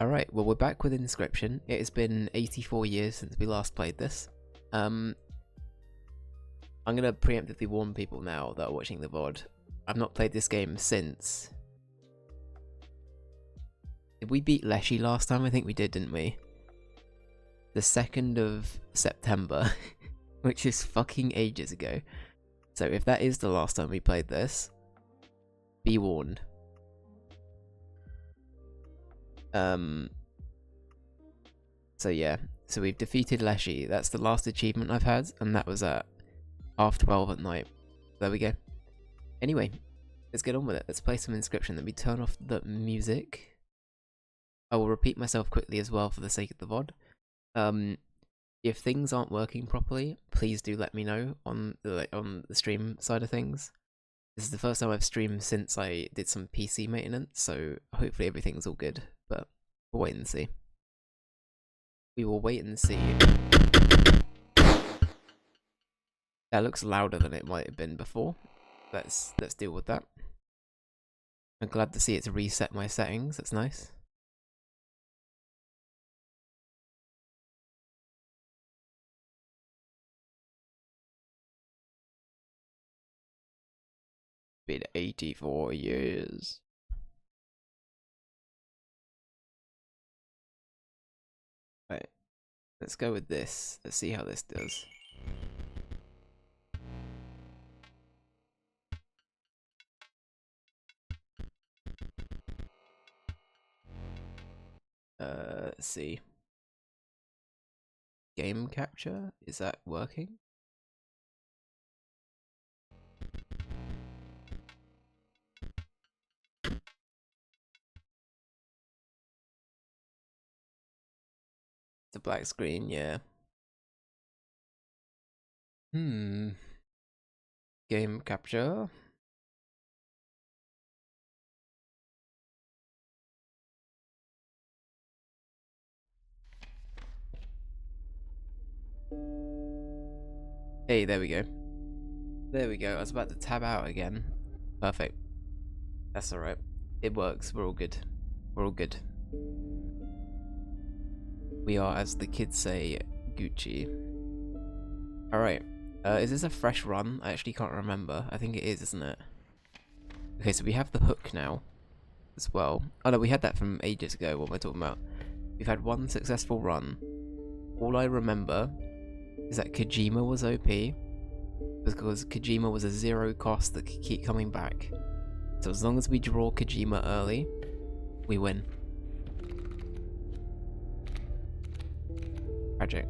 Alright, well we're back with Inscryption. It has been 84 years since we last played this. I'm gonna preemptively warn people now that are watching the VOD. I've not played this game since... Did we beat Leshy last time? I think we did, didn't we? The 2nd of September, which is fucking ages ago. So if that is the last time we played this, be warned. So yeah, so we've defeated Leshy. That's the last achievement I've had, and that was at 12:30 at night. There we go. Anyway, let's get on with it. Let's play some Inscryption. Let me turn off the music. I will repeat myself quickly as well for the sake of the VOD. If things aren't working properly, please do let me know on the stream side of things. This is the first time I've streamed since I did some PC maintenance, so hopefully everything's all good, but we'll wait and see. We will wait and see. That looks louder than it might have been before. Let's deal with that. I'm glad to see it's reset my settings, that's nice. Been 84 years. Right, let's go with this. Let's see how this does. Let's see. Game capture? Is that working? It's a black screen, yeah. Game capture. Hey, there we go. There we go. I was about to tab out again. Perfect. That's alright. It works. We're all good. We're all good. We are, as the kids say, Gucci. Alright. Is this a fresh run? I actually can't remember. I think it is, isn't it? Okay, so we have the hook now as well. Oh no, we had that from ages ago. What am I talking about? We've had one successful run. All I remember is that Kojima was OP because Kojima was a zero cost that could keep coming back. So as long as we draw Kojima early, we win. Tragic.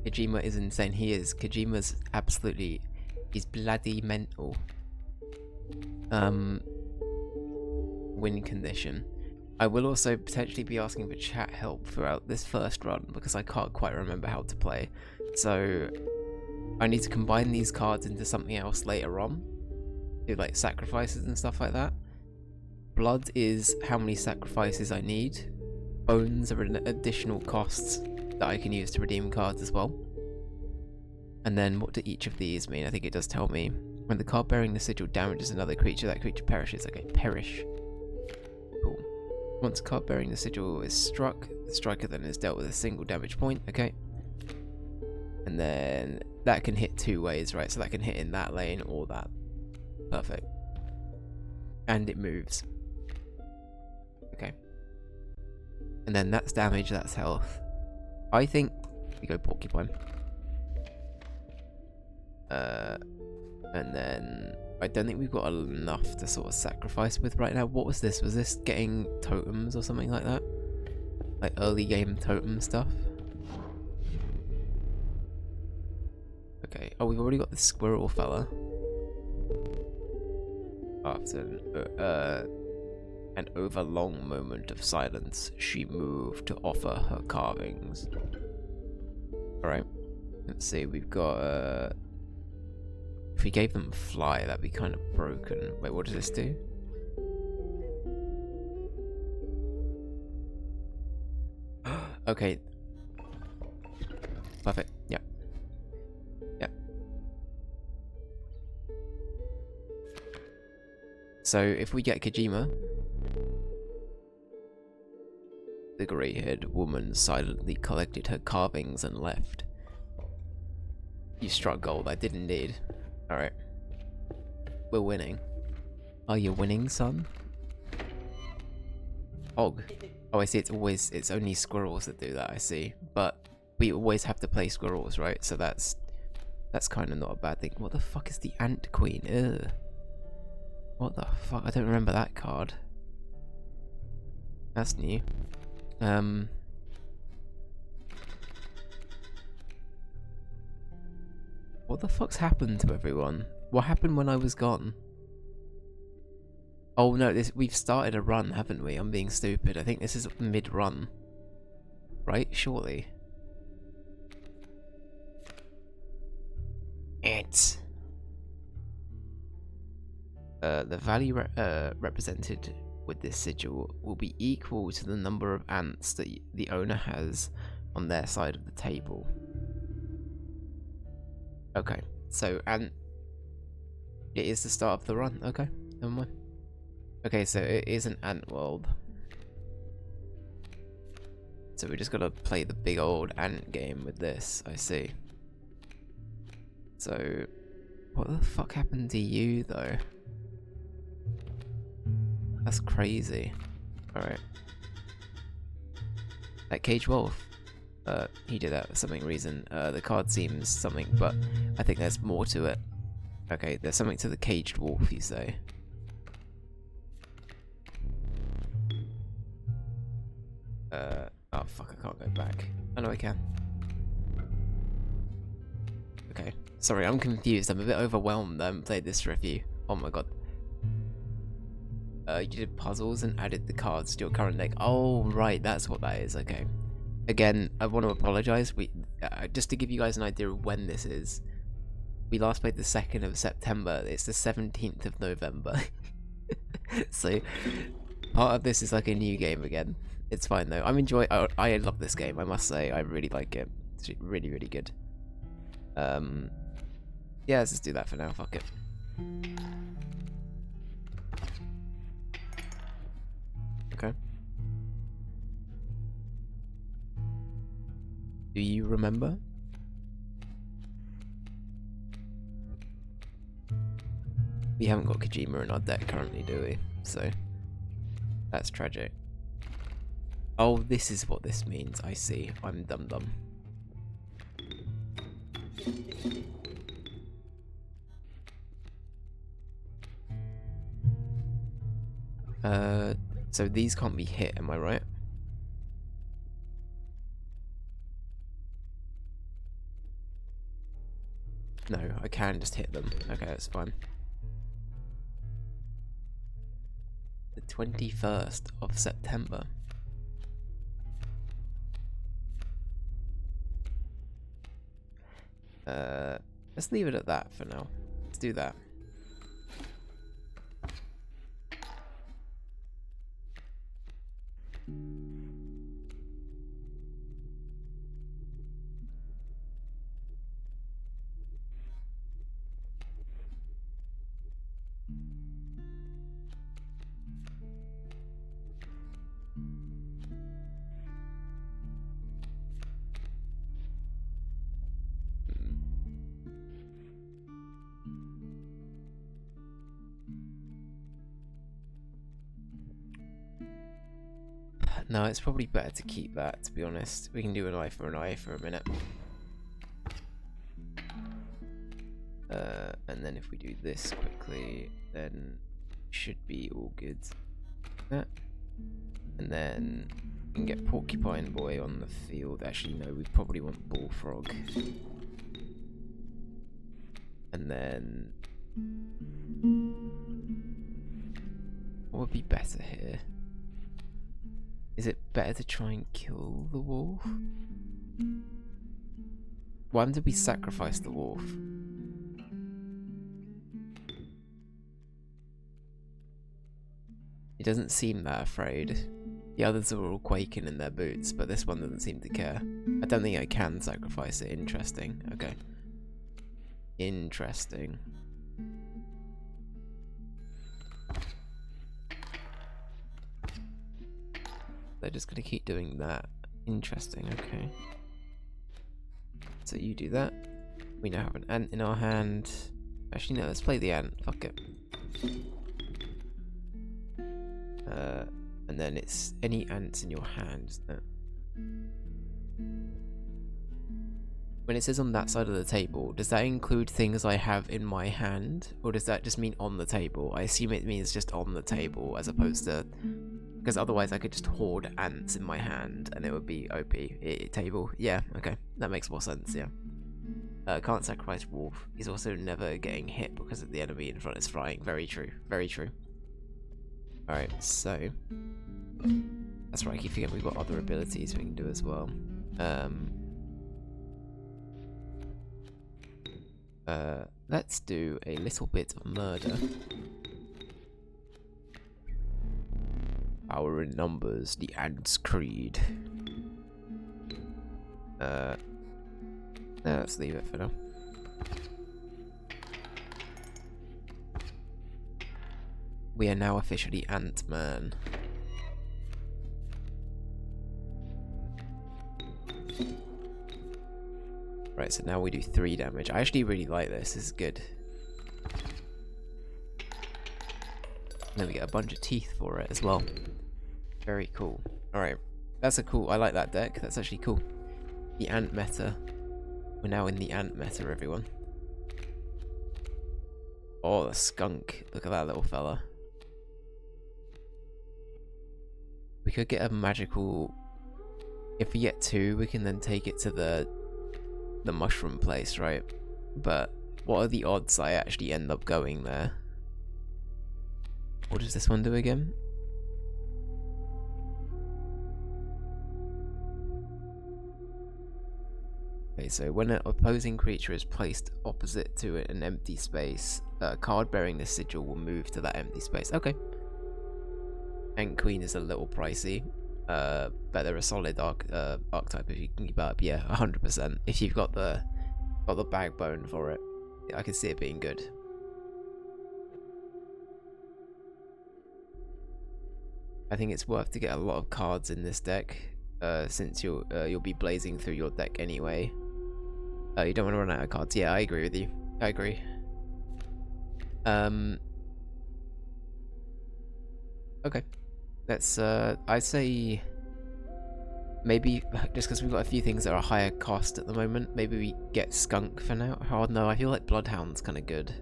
Kojima is insane. He is. Kojima's absolutely... He's bloody mental. Win condition. I will also potentially be asking for chat help throughout this first run because I can't quite remember how to play. So I need to combine these cards into something else later on. Do like sacrifices and stuff like that. Blood is how many sacrifices I need. Bones are an additional costs that I can use to redeem cards as well. And then what do each of these mean? I think it does tell me. When the card bearing the sigil damages another creature, that creature perishes. Okay, perish. Cool. Once a card bearing the sigil is struck, the striker then is dealt with a single damage point. Okay. And then that can hit two ways, right? So that can hit in that lane or that. Perfect. And it moves. Okay. And then that's damage, that's health. I think we go porcupine. And then I don't think we've got enough to sort of sacrifice with right now. What was this? Was this getting totems or something like that? Like early game totem stuff? Okay. Oh, we've already got the squirrel fella. After an overlong moment of silence, she moved to offer her carvings. Alright. Let's see, we've got if we gave them fly, that'd be kind of broken. Wait, what does this do? Okay. Perfect. Yep. Yep. So if we get Kojima, The grey-haired woman silently collected her carvings and left. You struck gold, I did indeed. Alright. We're winning. Are you winning, son? Og. Oh, I see, it's only squirrels that do that, I see. But we always have to play squirrels, right? So that's kind of not a bad thing. What the fuck is the Ant Queen? Ugh. What the fuck? I don't remember that card. That's new. What the fuck's happened to everyone? What happened when I was gone? Oh no, we've started a run, haven't we? I'm being stupid. I think this is mid-run. Right? Surely. It's... the value represented with this sigil will be equal to the number of ants that the owner has on their side of the table. Okay, so it is the start of the run. Okay, never mind. Okay, so it is an ant world. So we just gotta play the big old ant game with this, I see. So, what the fuck happened to you though? That's crazy. Alright. That Cage Wolf. He did that for something reason. The card seems something, but I think there's more to it. Okay, there's something to the Caged Wolf, you say. Oh fuck, I can't go back. Oh no, I can. Okay. Sorry, I'm confused. I'm a bit overwhelmed. I haven't played this for a few. Oh my god. You did puzzles and added the cards to your current deck. Oh, right, that's what that is. Okay. Again, I want to apologize. Just to give you guys an idea of when this is. We last played the 2nd of September. It's the 17th of November. So, part of this is like a new game again. It's fine though. I'm enjoying. I love this game. I must say, I really like it. It's really, really good. Yeah, let's just do that for now. Fuck it. Okay. Do you remember? We haven't got Kojima in our deck currently, do we? So that's tragic. Oh, this is what this means. I see. I'm dumb. So these can't be hit, am I right? No, I can just hit them. Okay, that's fine. The 21st of September. Let's leave it at that for now. Let's do that. No, it's probably better to keep that, to be honest. We can do an eye for a minute. And then if we do this quickly, then should be all good. And then we can get Porcupine Boy on the field. Actually, no, we probably want Bullfrog. And then... what would be better here? Is it better to try and kill the wolf? Why did we sacrifice the wolf? He doesn't seem that afraid. The others are all quaking in their boots, but this one doesn't seem to care. I don't think I can sacrifice it. Interesting. Okay. Interesting. They're just gonna keep doing that. Interesting, okay. So you do that. We now have an ant in our hand. Actually, no, let's play the ant. Fuck it. And then it's any ants in your hand, isn't it? When it says on that side of the table, does that include things I have in my hand? Or does that just mean on the table? I assume it means just on the table as opposed to... Because otherwise I could just hoard ants in my hand and it would be OP. Table. Yeah, okay. That makes more sense, yeah. Can't sacrifice wolf. He's also never getting hit because of the enemy in front is flying. Very true. Very true. Alright, so... That's right, I keep forgetting we've got other abilities we can do as well. Let's do a little bit of murder. Power in numbers, the Ants Creed. Let's leave it for now. We are now officially Ant-Man. Right, so now we do 3 damage. I actually really like this. This is good. And then we get a bunch of teeth for it as well. Very cool. Alright, that's a cool... I like that deck. That's actually cool. The ant meta. We're now in the ant meta, everyone. Oh, the skunk. Look at that little fella. We could get a magical... If we get 2, we can then take it to the mushroom place, right? But what are the odds I actually end up going there? What does this one do again? Okay, so when an opposing creature is placed opposite to an empty space, a card bearing this sigil will move to that empty space. Okay. Ant Queen is a little pricey, but they're a solid archetype if you can keep up. Yeah, 100%. If you've got the backbone for it, I can see it being good. I think it's worth to get a lot of cards in this deck, since you'll be blazing through your deck anyway. You don't want to run out of cards. Yeah, I agree with you. I agree. Okay. Let's, I'd say... Maybe, just because we've got a few things that are higher cost at the moment, maybe we get Skunk for now. Oh no, I feel like Bloodhound's kind of good.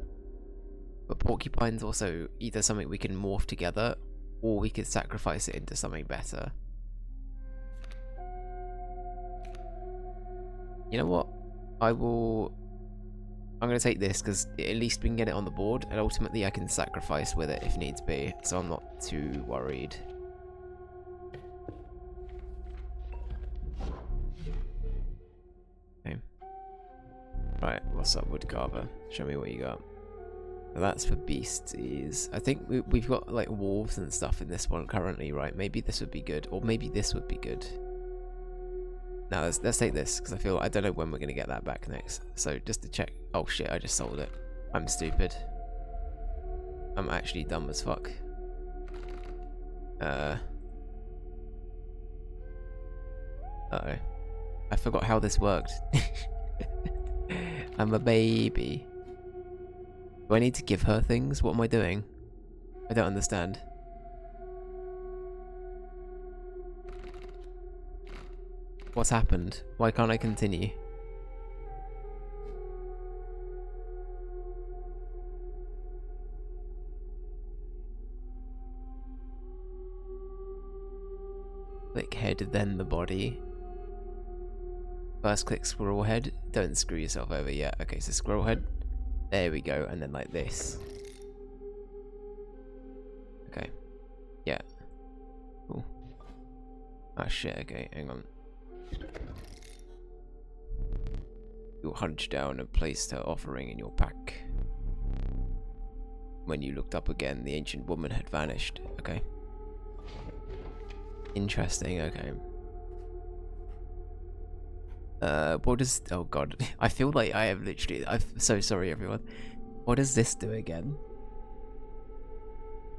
But Porcupine's also either something we can morph together, or we could sacrifice it into something better. You know what? I'm going to take this because at least we can get it on the board, and ultimately I can sacrifice with it if needs be, so I'm not too worried. Okay. Right, what's up, Woodcarver? Show me what you got. Now that's for beasties. I think we've got like wolves and stuff in this one currently, right? Maybe this would be good, or maybe this would be good. Now let's take this because I don't know when we're gonna get that back next. So just to check. Oh shit! I just sold it. I'm stupid. I'm actually dumb as fuck. Uh oh. I forgot how this worked. I'm a baby. Do I need to give her things? What am I doing? I don't understand. What's happened? Why can't I continue? Click head, then the body. First click squirrel head. Don't screw yourself over yet. Okay, so squirrel head. There we go, and then like this. Okay. Yeah. Cool. Ah shit, okay, hang on. You'll hunch down and placed her offering in your pack. When you looked up again, the ancient woman had vanished. Okay. Interesting, okay. What does... Oh god. I feel like I have literally... I'm so sorry, everyone. What does this do again?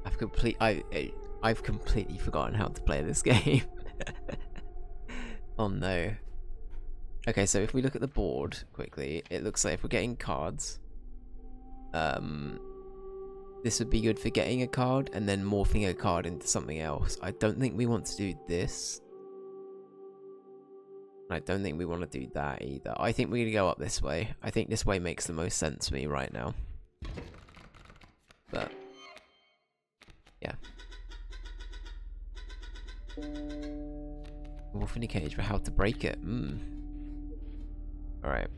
I've completely forgotten how to play this game. Oh no. Okay, so if we look at the board quickly, it looks like if we're getting cards, this would be good for getting a card and then morphing a card into something else. I don't think we want to do this. I don't think we want to do that either. I think we're going to go up this way. I think this way makes the most sense to me right now. But, yeah. Wolf in a cage, but how to break it? Alright.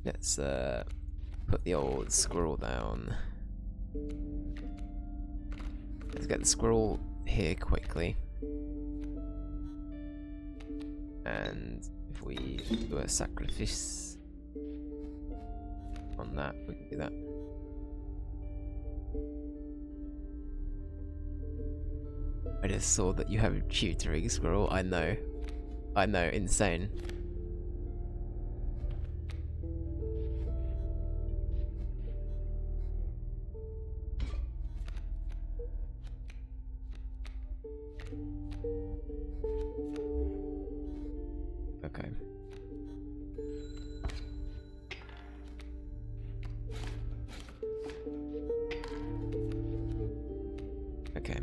Let's put the old squirrel down. Let's get the squirrel here quickly. And if we do a sacrifice on that, we can do that. I just saw that you have a tutoring squirrel. I know, insane. Okay. Okay.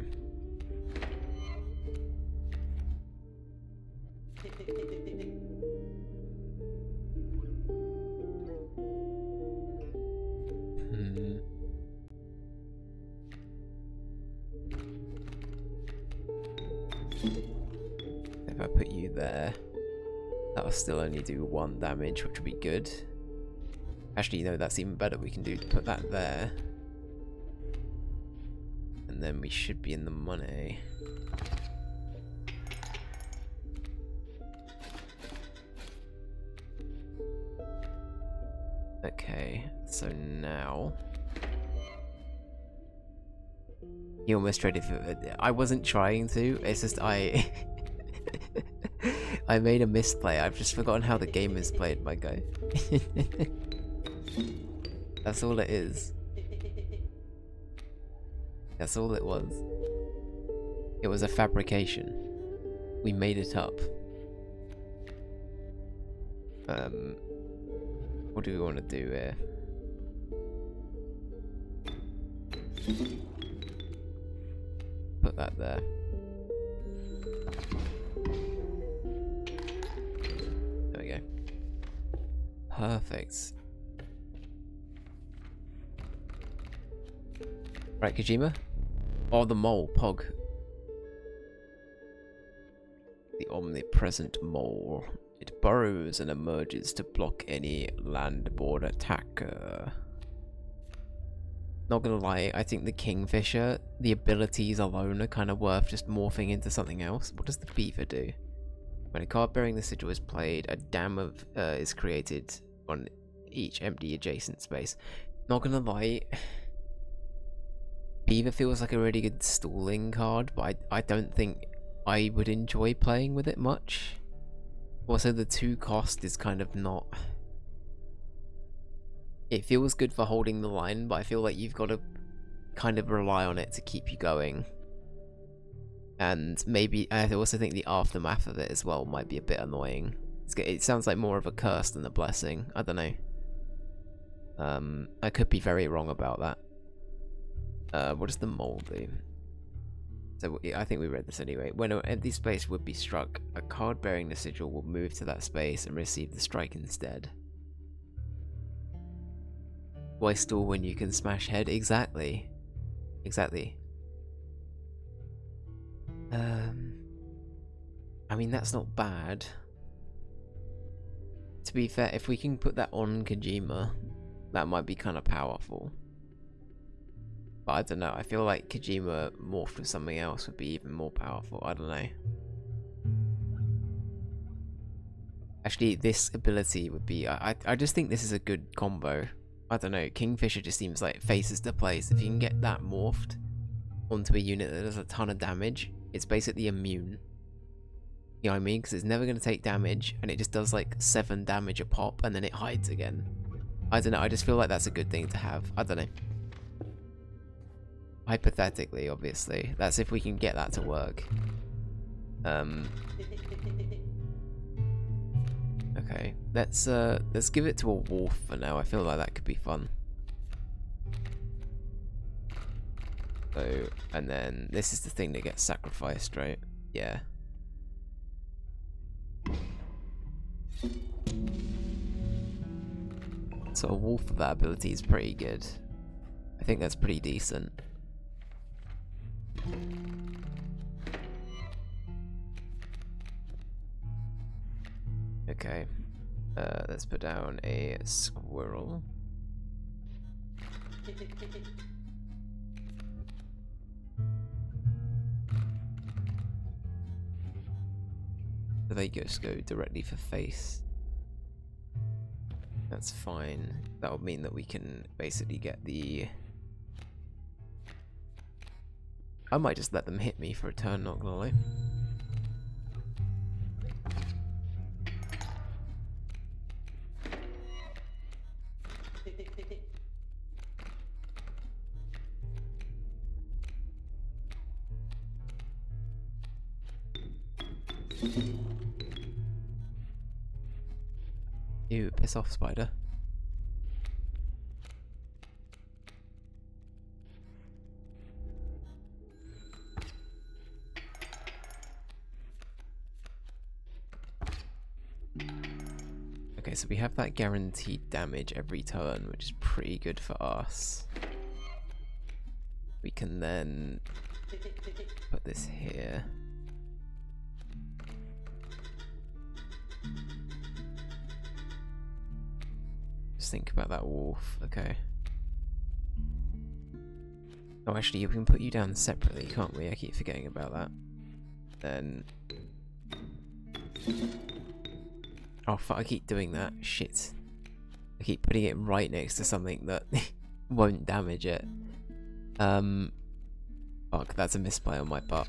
If I put you there, that'll still only do 1 damage, which would be good. Actually, no, that's even better. We can put that there. And then we should be in the money. Okay, so now... He almost traded for... I wasn't trying to, it's just I made a misplay. I've just forgotten how the game is played, my guy. That's all it is. That's all it was. It was a fabrication. We made it up. What do we want to do here? Put that there. There we go. Perfect. Right, Kojima? Oh, the mole, Pog. The omnipresent mole. It burrows and emerges to block any landborne attacker. Not gonna lie, I think the Kingfisher, the abilities alone are kind of worth just morphing into something else. What does the Beaver do? When a card bearing the sigil is played, a dam is created on each empty adjacent space. Not gonna lie, Beaver feels like a really good stalling card, but I don't think I would enjoy playing with it much. Also, the 2 cost is kind of not... It feels good for holding the line, but I feel like you've got to kind of rely on it to keep you going. And maybe, I also think the aftermath of it as well might be a bit annoying. It sounds like more of a curse than a blessing. I don't know. I could be very wrong about that. What does the mole do? So I think we read this anyway. When an empty space would be struck, a card bearing the sigil will move to that space and receive the strike instead. Why stall when you can smash head? Exactly. Exactly. I mean, that's not bad. To be fair, if we can put that on Kojima, that might be kind of powerful. But I don't know, I feel like Kojima morphed with something else would be even more powerful. I don't know. Actually, this ability would be... I just think this is a good combo. I don't know, Kingfisher just seems like faces to place. If you can get that morphed onto a unit that does a ton of damage, it's basically immune. You know what I mean? Because it's never going to take damage, and it just does like 7 damage a pop, and then it hides again. I don't know, I just feel like that's a good thing to have. I don't know. Hypothetically, obviously. That's if we can get that to work. Okay, let's give it to a wolf for now. I feel like that could be fun. So, and then this is the thing that gets sacrificed, right? Yeah. So a wolf with that ability is pretty good. I think that's pretty decent. Okay. Let's put down a squirrel. They just go directly for face. That's fine. That would mean that we can basically get the... I might just let them hit me for a turn, not gonna lie. Ew, piss off, spider. Okay, so we have that guaranteed damage every turn, which is pretty good for us. We can then put this here. Just think about that wolf, okay. Oh, actually, we can put you down separately, can't we? I keep forgetting about that. Then... Oh, fuck, I keep doing that. Shit. I keep putting it right next to something that won't damage it. Fuck, that's a misplay on my part.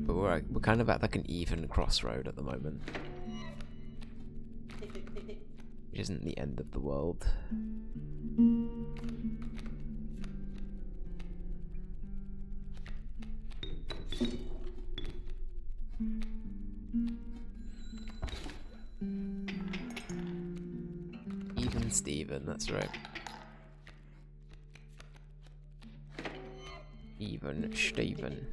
But we're kind of at like an even crossroad at the moment. Which isn't the end of the world. Even Steven, that's right. Even Steven.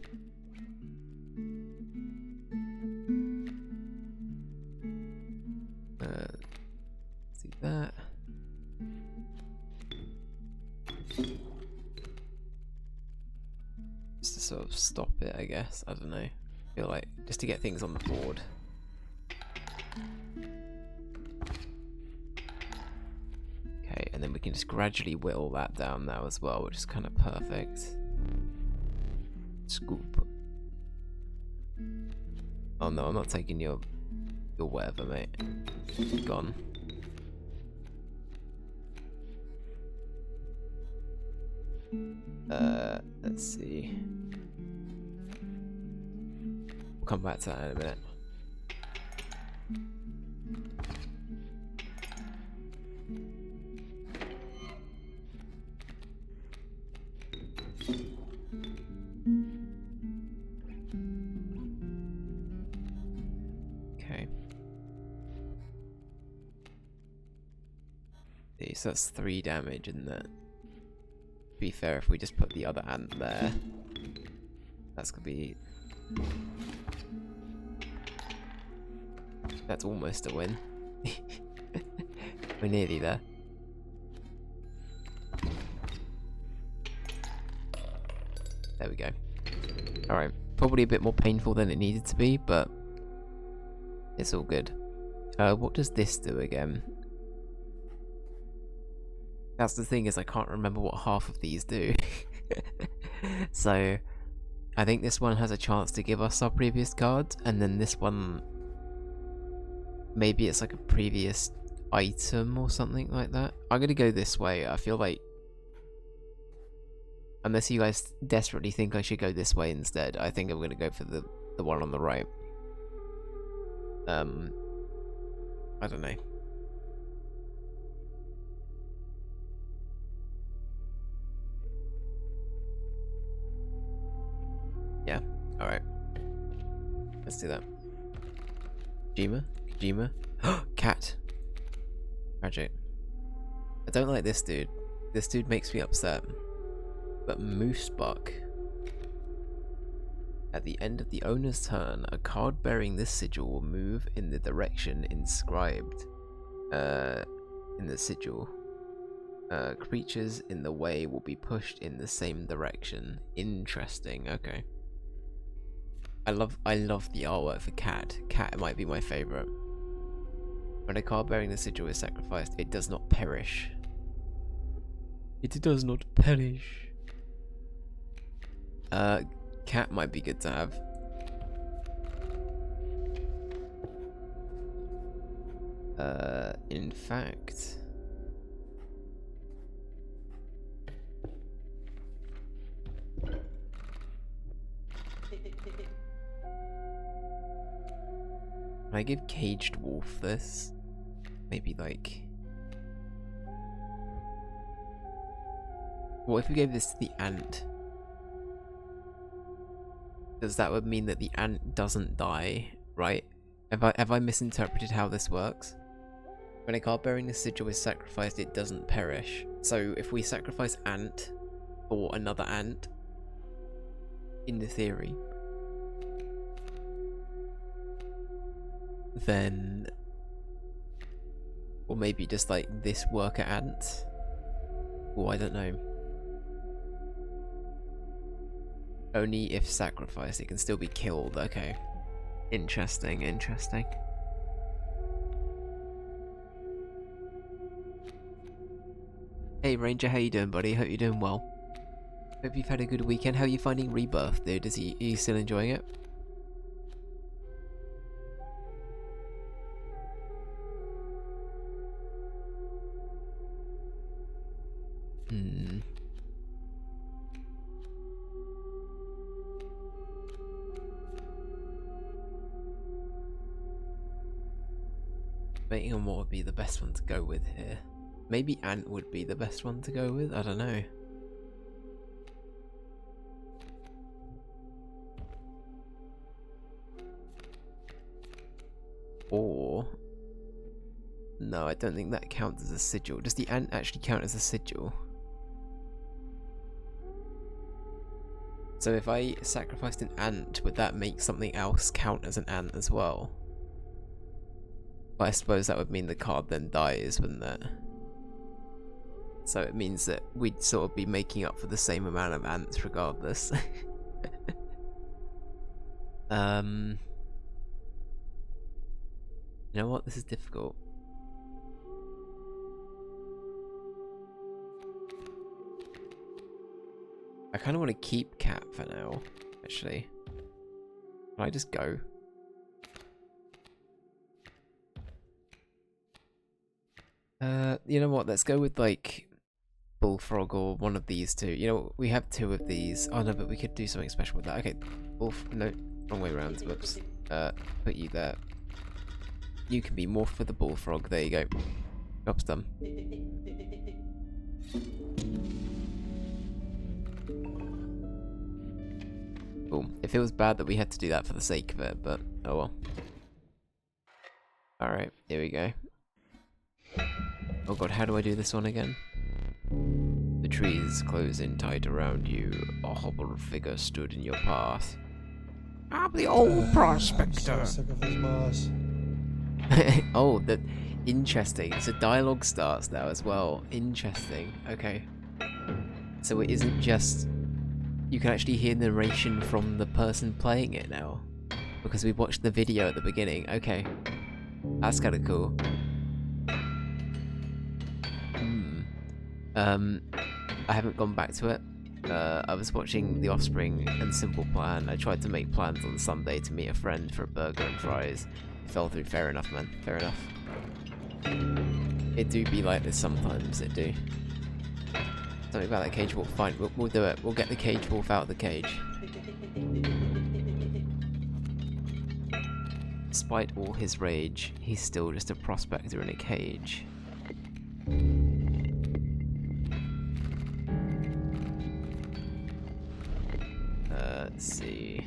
See that. Just to sort of stop it, I guess. I don't know. I feel like just to get things on the board. Okay, and then we can just gradually whittle that down now as well, which is kind of perfect. Scoop. Oh no, I'm not taking your whatever, mate. Gone. Let's see. We'll come back to that in a minute. Okay. So that's 3 damage, isn't it? To be fair, if we just put the other ant there, that's gonna be... That's almost a win. We're nearly there. There we go. Alright, probably a bit more painful than it needed to be, but it's all good. What does this do again? That's the thing, is I can't remember what half of these do. So, I think this one has a chance to give us our previous card, and then this one... Maybe it's like a previous item or something like that. I'm gonna go this way. I feel like... Unless you guys desperately think I should go this way instead, I think I'm gonna go for the one on the right. I don't know. Yeah, Alright. Let's do that. Kojima? Kojima? Cat! Tragic. I don't like this dude. This dude makes me upset. But Moosebuck. At the end of the owner's turn, a card bearing this sigil will move in the direction inscribed in the sigil. Creatures in the way will be pushed in the same direction. Interesting, okay. I love the artwork for Cat. Cat might be my favourite. When a card bearing the sigil is sacrificed, it does not perish. It does not perish. Cat might be good to have. In fact... Can I give Caged Wolf this? Maybe like... What if we gave this to the ant? Because that would mean that the ant doesn't die, right? Have I misinterpreted how this works? When a card bearing the sigil is sacrificed, it doesn't perish. So if we sacrifice ant or another ant, in the theory, then, or maybe just like this worker ant. Oh, I don't know. Only if sacrificed, it can still be killed. Okay. Interesting, interesting. Hey Ranger, how you doing, buddy? Hope you're doing well. Hope you've had a good weekend. How are you finding Rebirth, dude? Are you still enjoying it? Debating on what would be the best one to go with here. Maybe Ant would be the best one to go with, I don't know. Or... No, I don't think that counts as a sigil. Does the ant actually count as a sigil? So if I sacrificed an ant, would that make something else count as an ant as well? But I suppose that would mean the card then dies, wouldn't it? So it means that we'd sort of be making up for the same amount of ants regardless. You know what? This is difficult. I kind of want to keep Cat for now, actually. Can I just go? You know what? Let's go with like Bullfrog or one of these two. You know, we have two of these. Oh no, but we could do something special with that. Okay, no, wrong way around. Whoops. Put you there. You can be morphed for the Bullfrog. There you go. Job's done. Cool. It feels bad that we had to do that for the sake of it, but oh well. Alright, here we go. Oh god, how do I do this one again? The trees closing tight around you. A hobbled figure stood in your path. I'm the old prospector. I'm so sick of his boss. Oh, interesting. So dialogue starts now as well. Interesting. Okay. So it isn't just... You can actually hear narration from the person playing it now. Because we watched the video at the beginning. Okay. That's kind of cool. I haven't gone back to it. I was watching The Offspring and Simple Plan. I tried to make plans on Sunday to meet a friend for a burger and fries. It fell through. Fair enough, man. Fair enough. It do be like this sometimes. It do. Something about that cage wolf. Fine, we'll do it. We'll get the cage wolf out of the cage. Despite all his rage, he's still just a prospector in a cage. Let's see.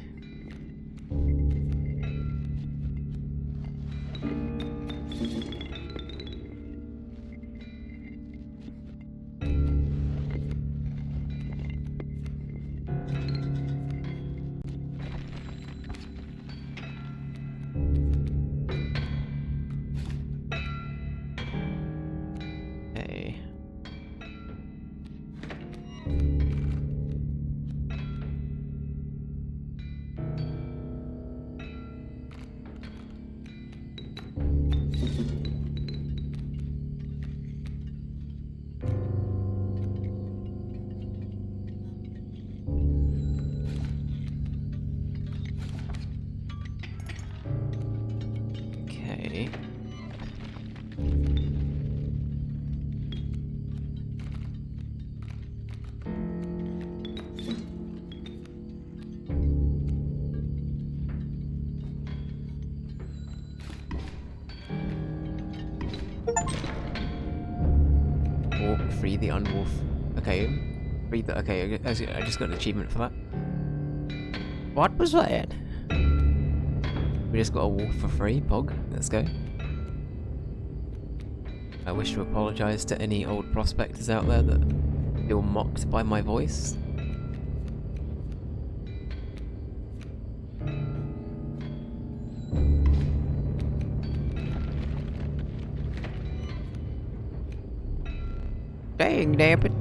unwolf. Okay, read that. Okay, I just got an achievement for that. What was that? We just got a wolf for free. Pog. Let's go. I wish to apologise to any old prospectors out there that feel mocked by my voice. Dang, damn it.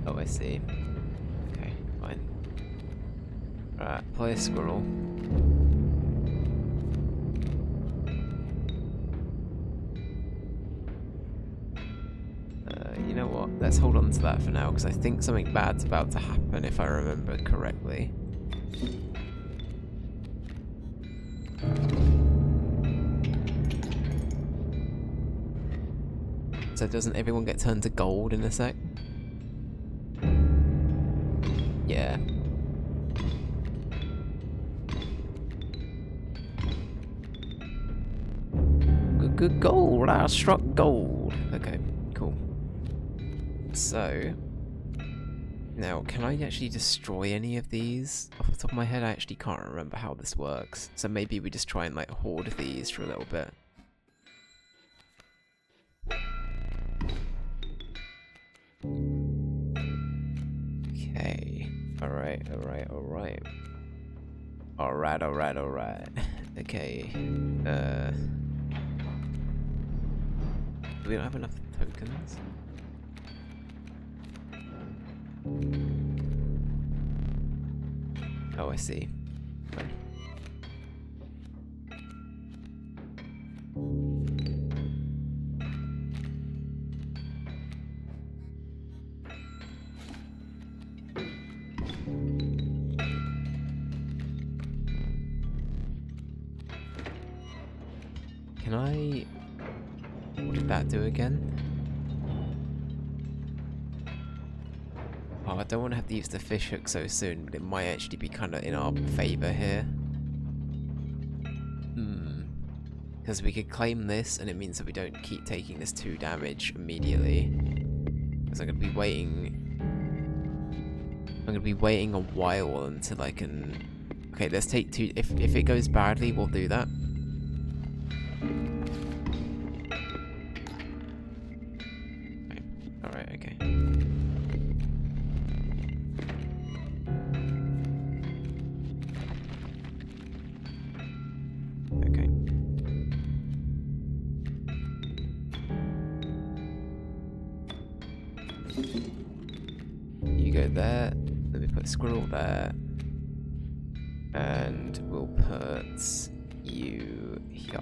Oh, I see. Okay, fine. Alright, play a squirrel. You know what? Let's hold on to that for now, because I think something bad's about to happen, if I remember correctly. So doesn't everyone get turned to gold in a sec? Yeah. Good gold, I struck gold. Okay, cool. So, now can I actually destroy any of these? Off the top of my head, I actually can't remember how this works. So maybe we just try and like hoard these for a little bit. Okay. Alright. Okay. We don't have enough tokens. Oh, I see. Fine. Can I... What did that do again? Oh, I don't want to have to use the fish hook so soon, but it might actually be kind of in our favour here. Because we could claim this, and it means that we don't keep taking this 2 damage immediately. Because I'm going to be waiting... I'm going to be waiting a while until I can... Okay, let's take 2... If it goes badly, we'll do that. Alright, okay. Okay. You go there. Let me put squirrel there. And we'll put you here.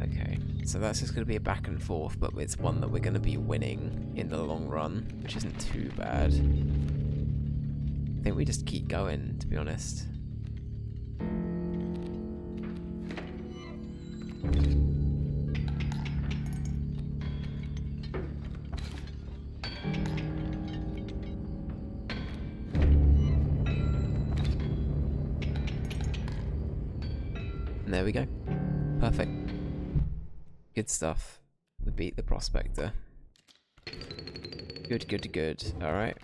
Okay, so that's just going to be a back and forth, but it's one that we're going to be winning in the long run, which isn't too bad. I think we just keep going, to be honest. And there we go. Perfect. Good stuff. We beat the prospector. Good. Alright.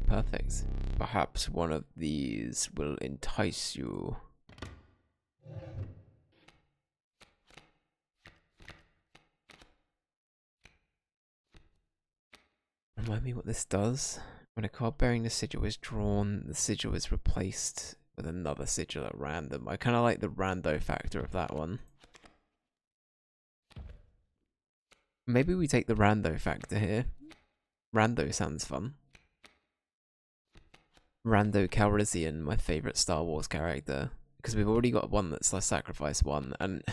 Perfect. Perhaps one of these will entice you. Remind me what this does. When a card bearing the sigil is drawn, the sigil is replaced with another sigil at random. I kind of like the rando factor of that one. Maybe we take the rando factor here. Rando sounds fun. Rando Calrissian, my favourite Star Wars character. Because we've already got one that's like Sacrifice 1, and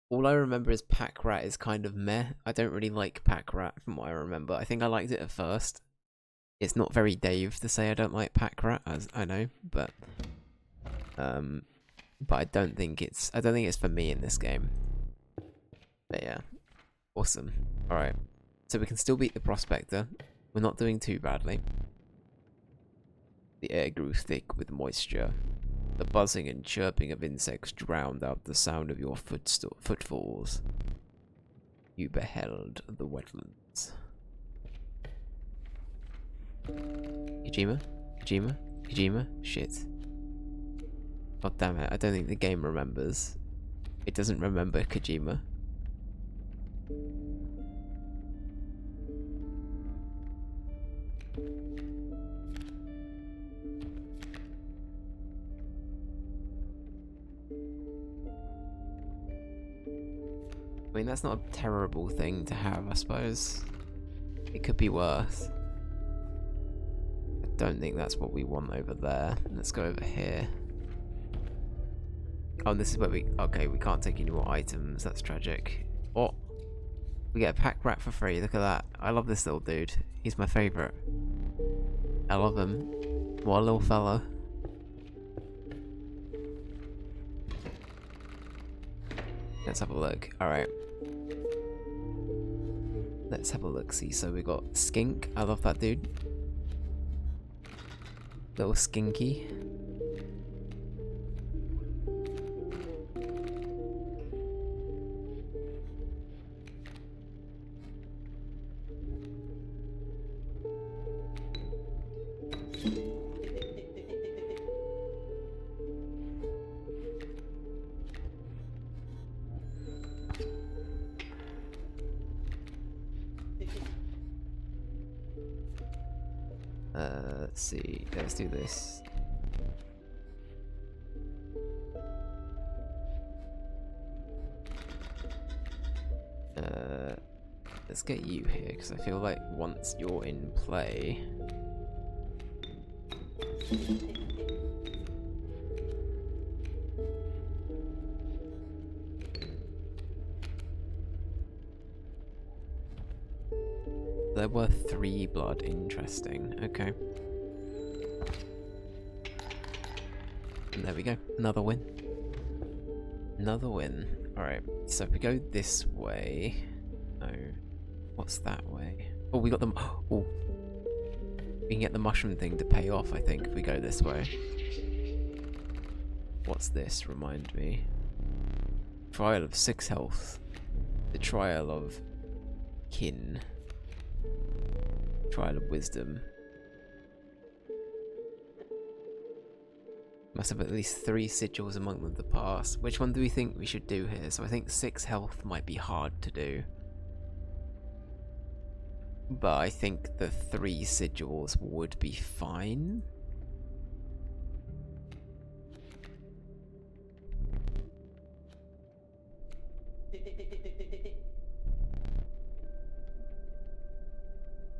all I remember is Pack Rat is kind of meh. I don't really like Pack Rat from what I remember. I think I liked it at first. It's not very Dave to say I don't like Pack Rat, as I know, but but I don't think it's for me in this game. But yeah, awesome. All right, so we can still beat the Prospector. We're not doing too badly. The air grew thick with moisture. The buzzing and chirping of insects drowned out the sound of your footfalls. You beheld the wetlands. Kojima? Kojima? Kojima? Shit. God damn it, I don't think the game remembers. It doesn't remember Kojima. I mean, that's not a terrible thing to have, I suppose. It could be worse. I don't think that's what we want over there. Let's go over here. Oh, and this is where okay, we can't take any more items. That's tragic. Oh, we get a pack rat for free. Look at that. I love this little dude. He's my favourite. I love him. What a little fella. Let's have a look. Alright. Let's have a look. See, so we got Skink. I love that dude. Little Skinky. Let's see. Let's do this. Let's get you here, because I feel like once you're in play... There were 3 blood, interesting, okay. And there we go, another win. Another win. Alright, so if we go this way... No. What's that way? Oh, we got them. Oh, we can get the mushroom thing to pay off, I think, if we go this way. What's this? Remind me. Trial of 6 health. The trial of kin. Trial of wisdom. Must have at least 3 sigils among them to pass. Which one do we think we should do here? So I think 6 health might be hard to do. But I think the 3 sigils would be fine.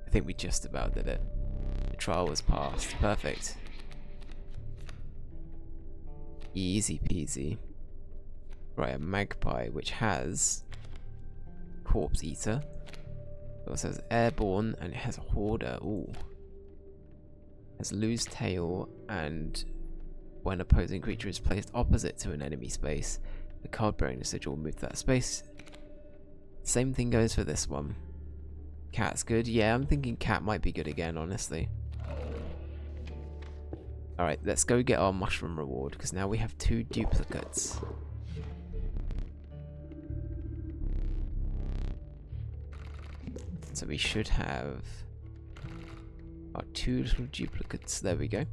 I think we just about did it. The trial was passed. Perfect. Easy peasy. Right, a magpie which has corpse eater. It also has airborne and it has a hoarder. Ooh. It has lose tail, and when opposing creature is placed opposite to an enemy space, the card bearing the sigil will move to that space. Same thing goes for this one. Cat's good. Yeah, I'm thinking cat might be good again, honestly. Alright, let's go get our mushroom reward, because now we have 2 duplicates. So we should have our 2 little duplicates. There we go.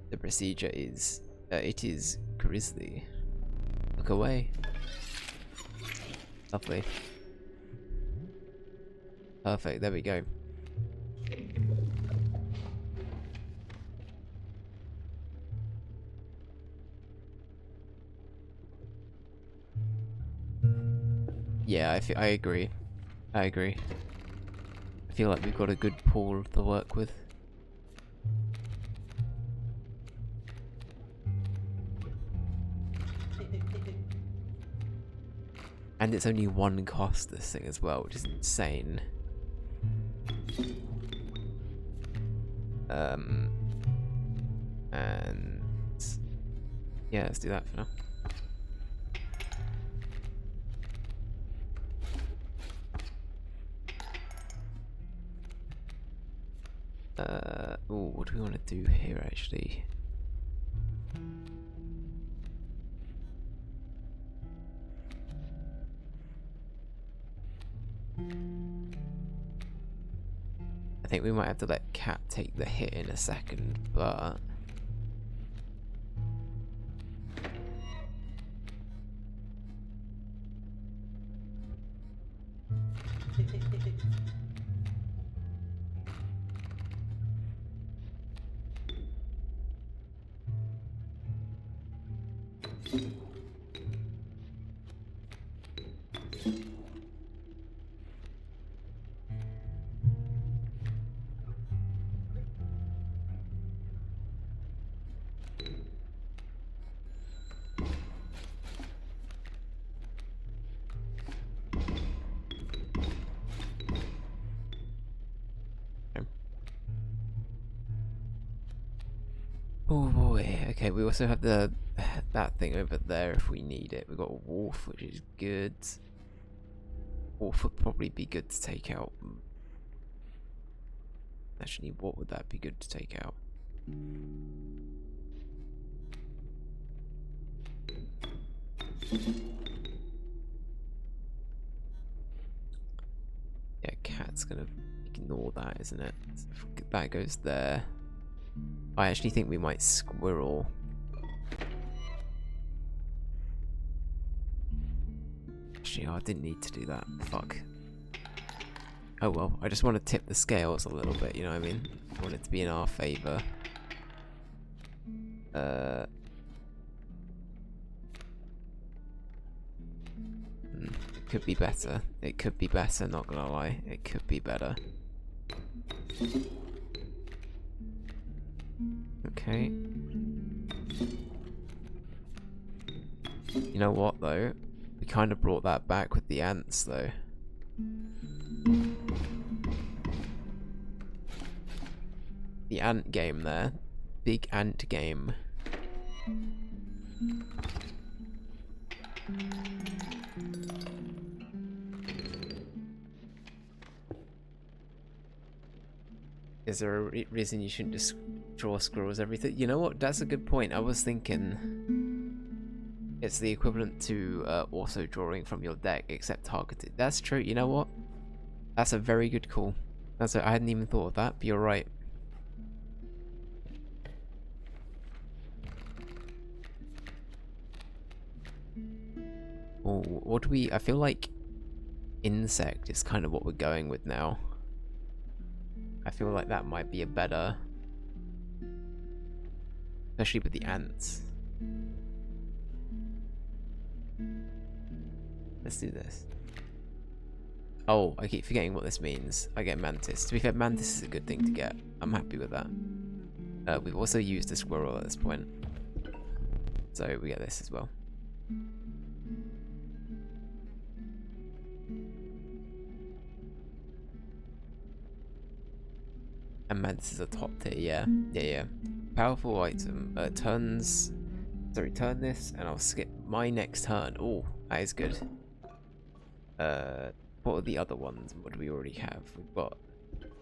The procedure is, it is Grizzly. Look away. Lovely. Perfect, there we go. Yeah, I agree. I agree. I feel like we've got a good pool to work with. And it's only 1 cost, this thing as well, which is insane. And Yeah, let's do that for now. Oh, what do we want to do here actually? I think we might have to let Cat take the hit in a second, but oh boy. Okay, we also have that thing over there if we need it. We've got a wolf, which is good. Wolf would probably be good to take out. Actually, what would that be good to take out? Yeah, Cat's gonna ignore that, isn't it? That goes there. I actually think we might squirrel. Actually, I didn't need to do that. Fuck. Oh well, I just want to tip the scales a little bit, you know what I mean? I want it to be in our favour. It could be better. It could be better, not gonna lie. It could be better. Okay. You know what though? We kind of brought that back with the ants though. The ant game there. Big ant game. Is there a reason you shouldn't just draw squirrels everything? You know what? That's a good point. I was thinking it's the equivalent to also drawing from your deck, except targeted. That's true. You know what? That's a very good call. I hadn't even thought of that, but you're right. Oh, what do we... I feel like insect is kind of what we're going with now. I feel like that might be a better... Especially with the ants. Let's do this. Oh, I keep forgetting what this means. I get mantis. To be fair, mantis is a good thing to get. I'm happy with that. We've also used a squirrel at this point. So we get this as well. And mantis is a top tier, yeah. Yeah. Powerful item. Turn this and I'll skip my next turn. Oh, that is good. What are the other ones? What do we already have? We've got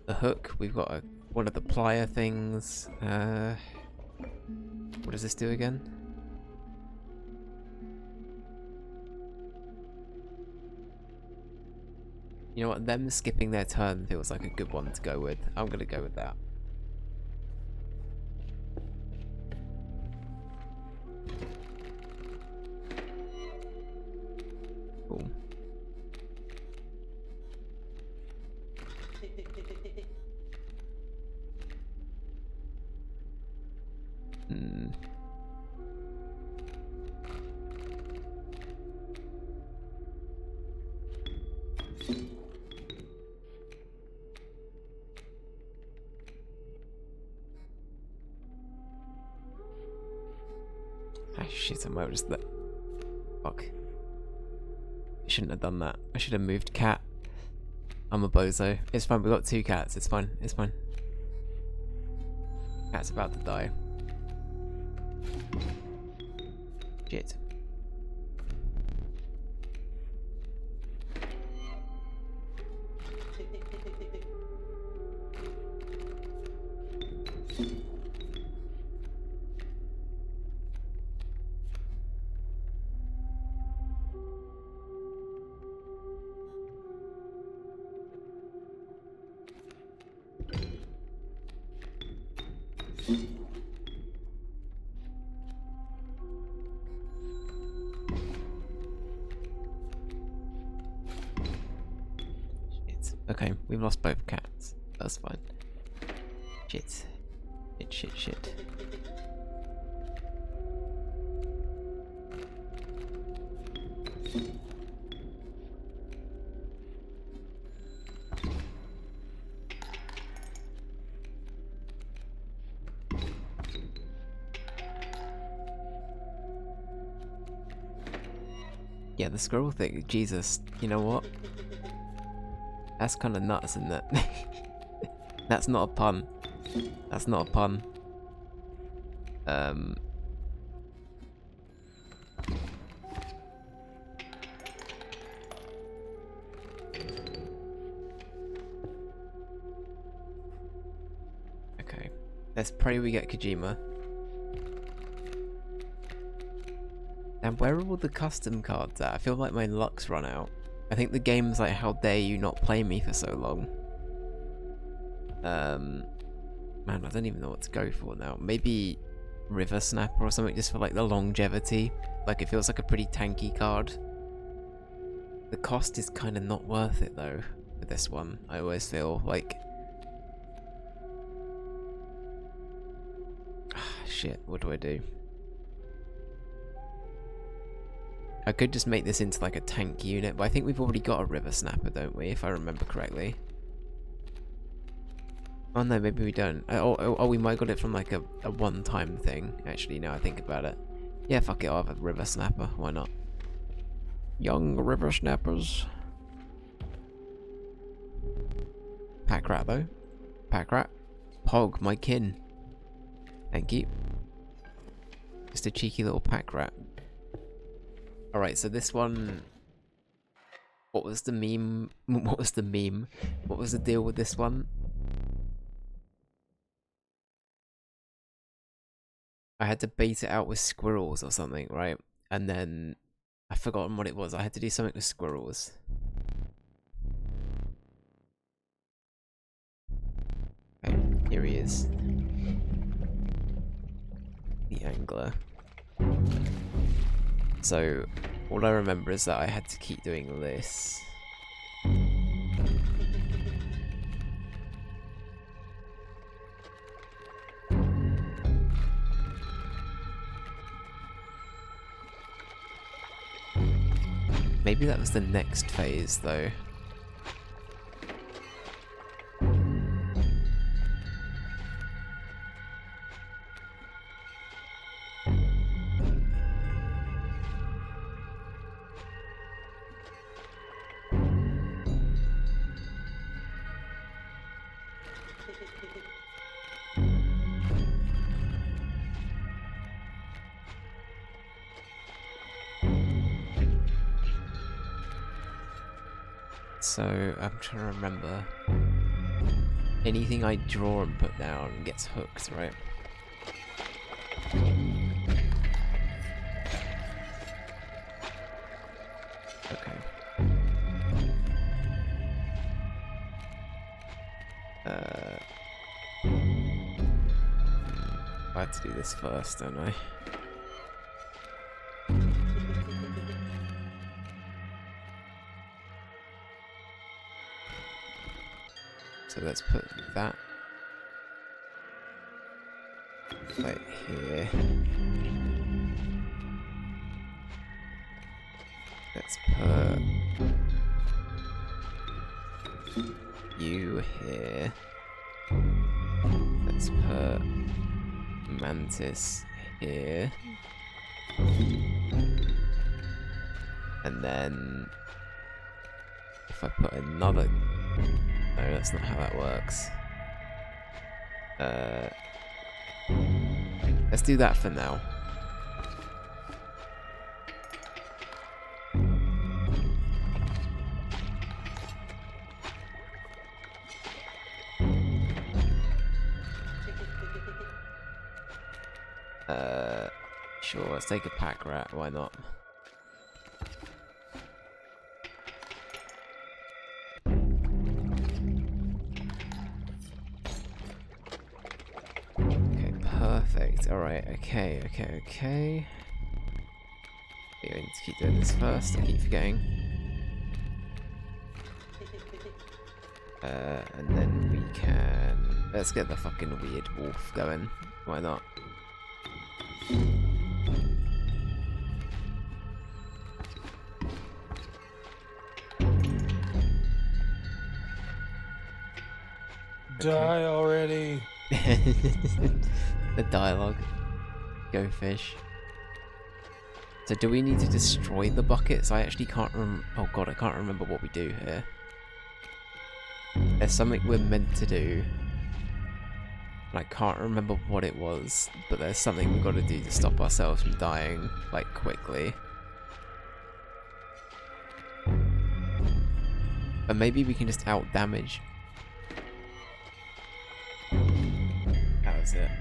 the hook. We've got one of the plier things. What does this do again? You know what? Them skipping their turn feels like a good one to go with. I'm gonna go with that. Cool. Ah, shit, I might have just let... Fuck. I shouldn't have done that. I should have moved cat. I'm a bozo. It's fine, we've got 2 cats. It's fine. It's fine. Cat's about to die. Shit. Okay, we've lost both cats. That's fine. Shit. Shit. Yeah, the squirrel thing, Jesus, you know what? That's kind of nuts, isn't it? That's not a pun. That's not a pun. Okay. Let's pray we get Kojima. And where are all the custom cards at? I feel like my luck's run out. I think the game's like, how dare you not play me for so long. Man, I don't even know what to go for now. Maybe River Snapper or something, just for like the longevity. Like, it feels like a pretty tanky card. The cost is kind of not worth it though, with this one. I always feel like... Shit, what do I do? I could just make this into like a tank unit, but I think we've already got a River Snapper, don't we? If I remember correctly. Oh no, maybe we don't. Oh, we might got it from like a one-time thing, actually, now I think about it. Yeah, fuck it, I'll have a River Snapper, why not? Young River Snappers. Pack rat though. Pack rat. Pog, my kin. Thank you. Just a cheeky little pack rat. Alright, so this one... What was the meme? What was the meme? What was the deal with this one? I had to bait it out with squirrels or something, right? And then... I've forgotten what it was. I had to do something with squirrels. Okay, here he is. The angler. So, all I remember is that I had to keep doing this. Maybe that was the next phase, though. So, I'm trying to remember. Anything I draw and put down gets hooked, right? Okay. I have to do this first, don't I? So let's put that right here. Let's put you here. Let's put Mantis here. And then if I put another... No, that's not how that works. Let's do that for now. Sure, let's take a pack rat, why not? Okay, perfect. Alright, okay. We need to keep doing this first, I keep forgetting. And then we can... Let's get the fucking weird wolf going. Why not? Die already! The dialogue. Go fish. So do we need to destroy the buckets? I actually can't oh god, I can't remember what we do here. There's something we're meant to do. And I can't remember what it was, but there's something we've got to do to stop ourselves from dying, like, quickly. But maybe we can just out-damage. That was it.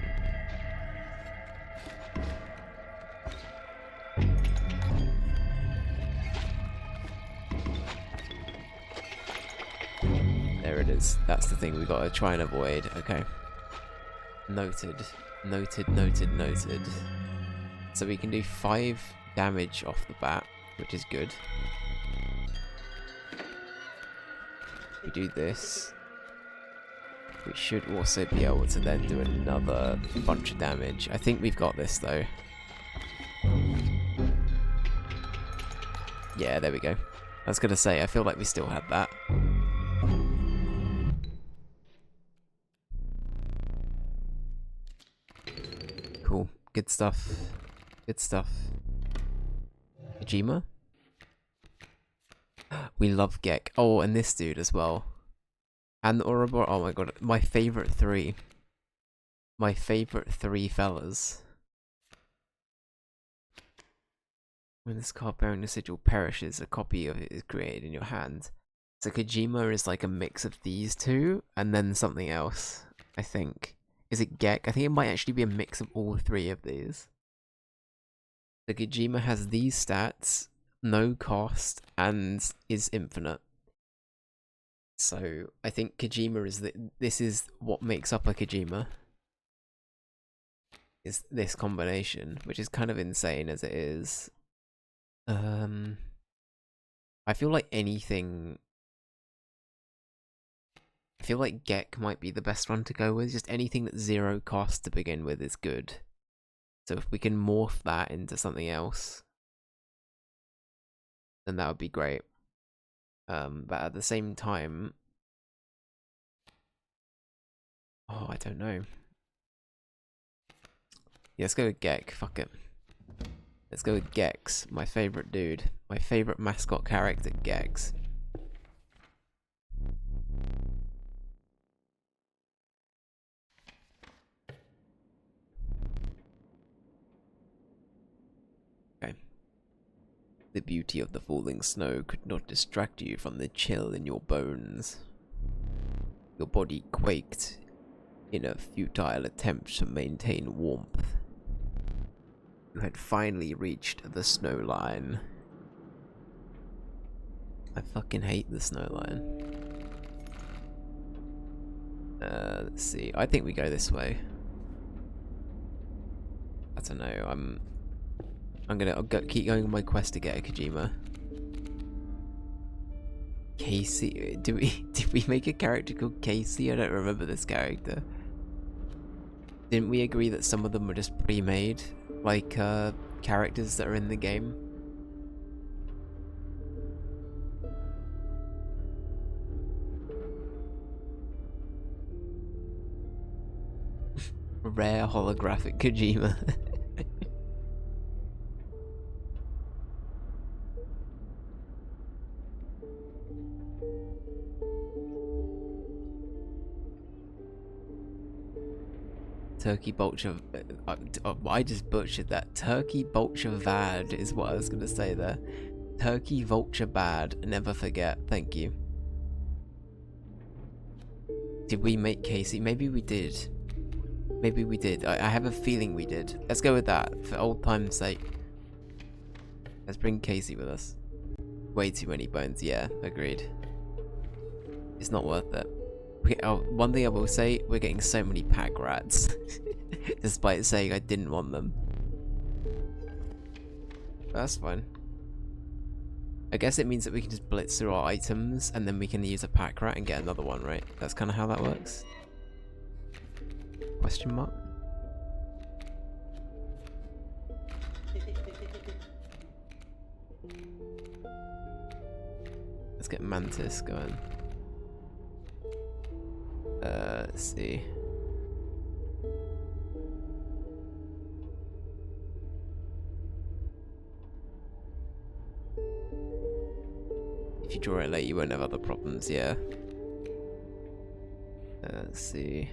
There it is. That's the thing we got to try and avoid. Okay. Noted. So we can do 5 damage off the bat, which is good. We do this. We should also be able to then do another bunch of damage. I think we've got this though. Yeah, there we go. I was gonna say, I feel like we still had that. Cool. Good stuff. Good stuff. Kojima? We love Gek. Oh, and this dude as well. And the Ouroboros. Oh my god. My favourite 3. My favourite 3 fellas. When this card-bearing sigil perishes, a copy of it is created in your hand. So Kojima is like a mix of these two, and then something else, I think. Is it Gek? I think it might actually be a mix of all 3 of these. So Kojima has these stats, no cost, and is infinite. So I think Kojima is this is what makes up a Kojima. Is this combination, which is kind of insane as it is. I feel like anything. I feel like Gek might be the best one to go with. Just anything that's 0 cost to begin with is good. So if we can morph that into something else, then that would be great. But at the same time, oh, I don't know. Yeah, let's go with Gek. Fuck it. Let's go with Gex, my favorite dude. My favorite mascot character, Gex. Okay. The beauty of the falling snow could not distract you from the chill in your bones. Your body quaked in a futile attempt to maintain warmth. You had finally reached the snow line. I fucking hate the snow line. Let's see. I think we go this way. I don't know. I'll keep going on my quest to get a Kojima. Casey, did we make a character called Casey? I don't remember this character. Didn't we agree that some of them were just pre-made, like characters that are in the game? Rare holographic Kojima. Turkey Vulture. I just butchered that. Turkey Vulture Vad is what I was gonna say there. Turkey Vulture Bad. Never forget. Thank you. Did we make Casey? Maybe we did. Maybe we did. I have a feeling we did. Let's go with that, for old time's sake. Let's bring Casey with us. Way too many bones, yeah, agreed. It's not worth it. One thing I will say, we're getting so many pack rats. Despite saying I didn't want them. That's fine. I guess it means that we can just blitz through our items, and then we can use a pack rat and get another one, right? That's kind of how that works. Question mark? Let's get Mantis going. Let's see. If you draw it late, you won't have other problems, yeah. Let's see.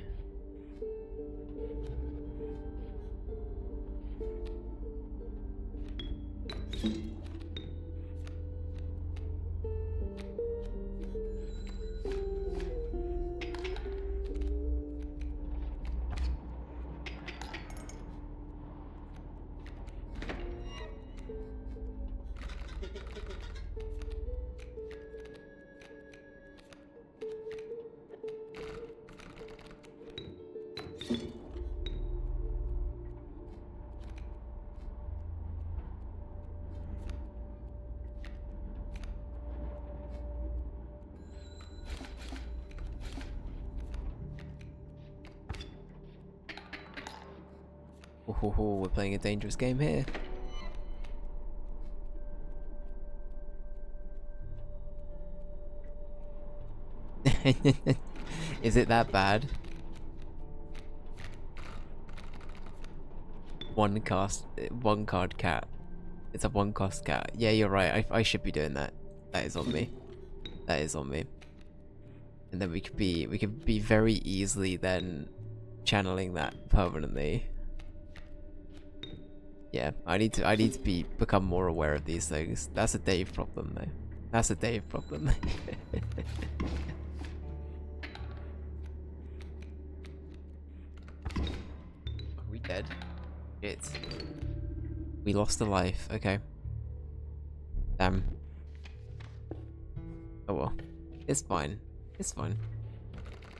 Oh, we're playing a dangerous game here. Is it that bad? One card cat. It's a one cost cat. Yeah, you're right. I should be doing that. That is on me. That is on me. And then we could be very easily then channeling that permanently. Yeah, I need to become more aware of these things. That's a Dave problem though. That's a Dave problem. Are we dead? Shit. We lost a life, okay. Damn. Oh well. It's fine. It's fine.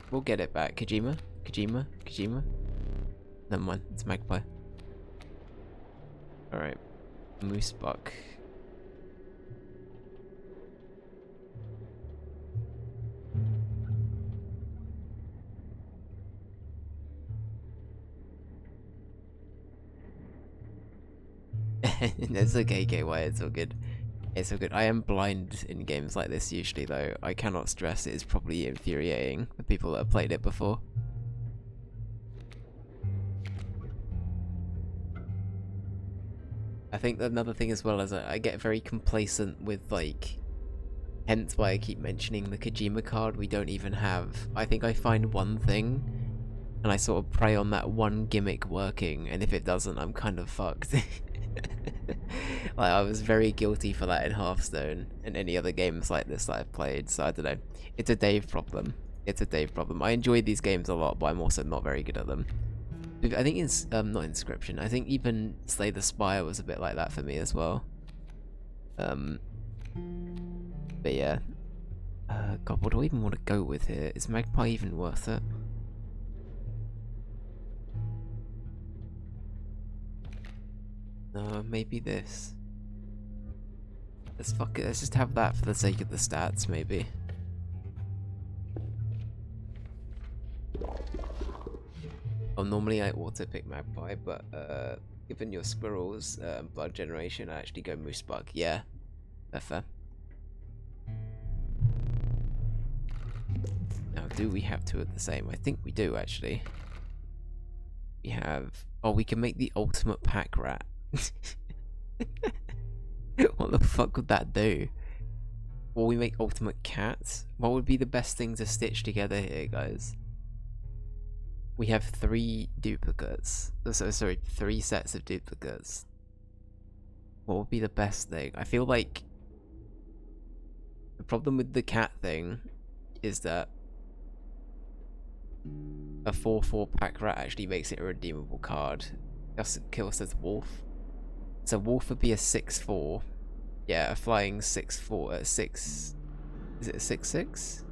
We'll get it back. Kojima? Never mind, it's Magpie. Alright. Moose buck. It's okay, KY, it's all good. It's all good. I am blind in games like this usually though. I cannot stress it is probably infuriating for people that have played it before. I think another thing as well is I get very complacent with like, hence why I keep mentioning the Kojima card we don't even have. I think I find one thing and I sort of prey on that one gimmick working, and if it doesn't I'm kind of fucked. Like I was very guilty for that in Hearthstone and any other games like this that I've played, so I don't know. It's a Dave problem. It's a Dave problem. I enjoy these games a lot, but I'm also not very good at them. I think it's not Inscryption. I think even Slay the Spire was a bit like that for me as well. But yeah. God, what do I even want to go with here? Is Magpie even worth it? Maybe this. Let's fuck it. Let's just have that for the sake of the stats, maybe. Oh, normally I auto pick Magpie, but given your squirrels blood generation, I actually go Moose Bug. Yeah, that's fair. Now, do we have two of the same? I think we do actually. We have. Oh, we can make the ultimate pack rat. What the fuck would that do? Or we make ultimate cat? What would be the best thing to stitch together here, guys? We have 3 duplicates. So, sorry, 3 sets of duplicates. What would be the best thing? I feel like the problem with the cat thing is that a 4/4 pack rat actually makes it a redeemable card. Just kill says wolf. So wolf would be a 6/4. Yeah, a flying 6/4 6. Is it a 6/6?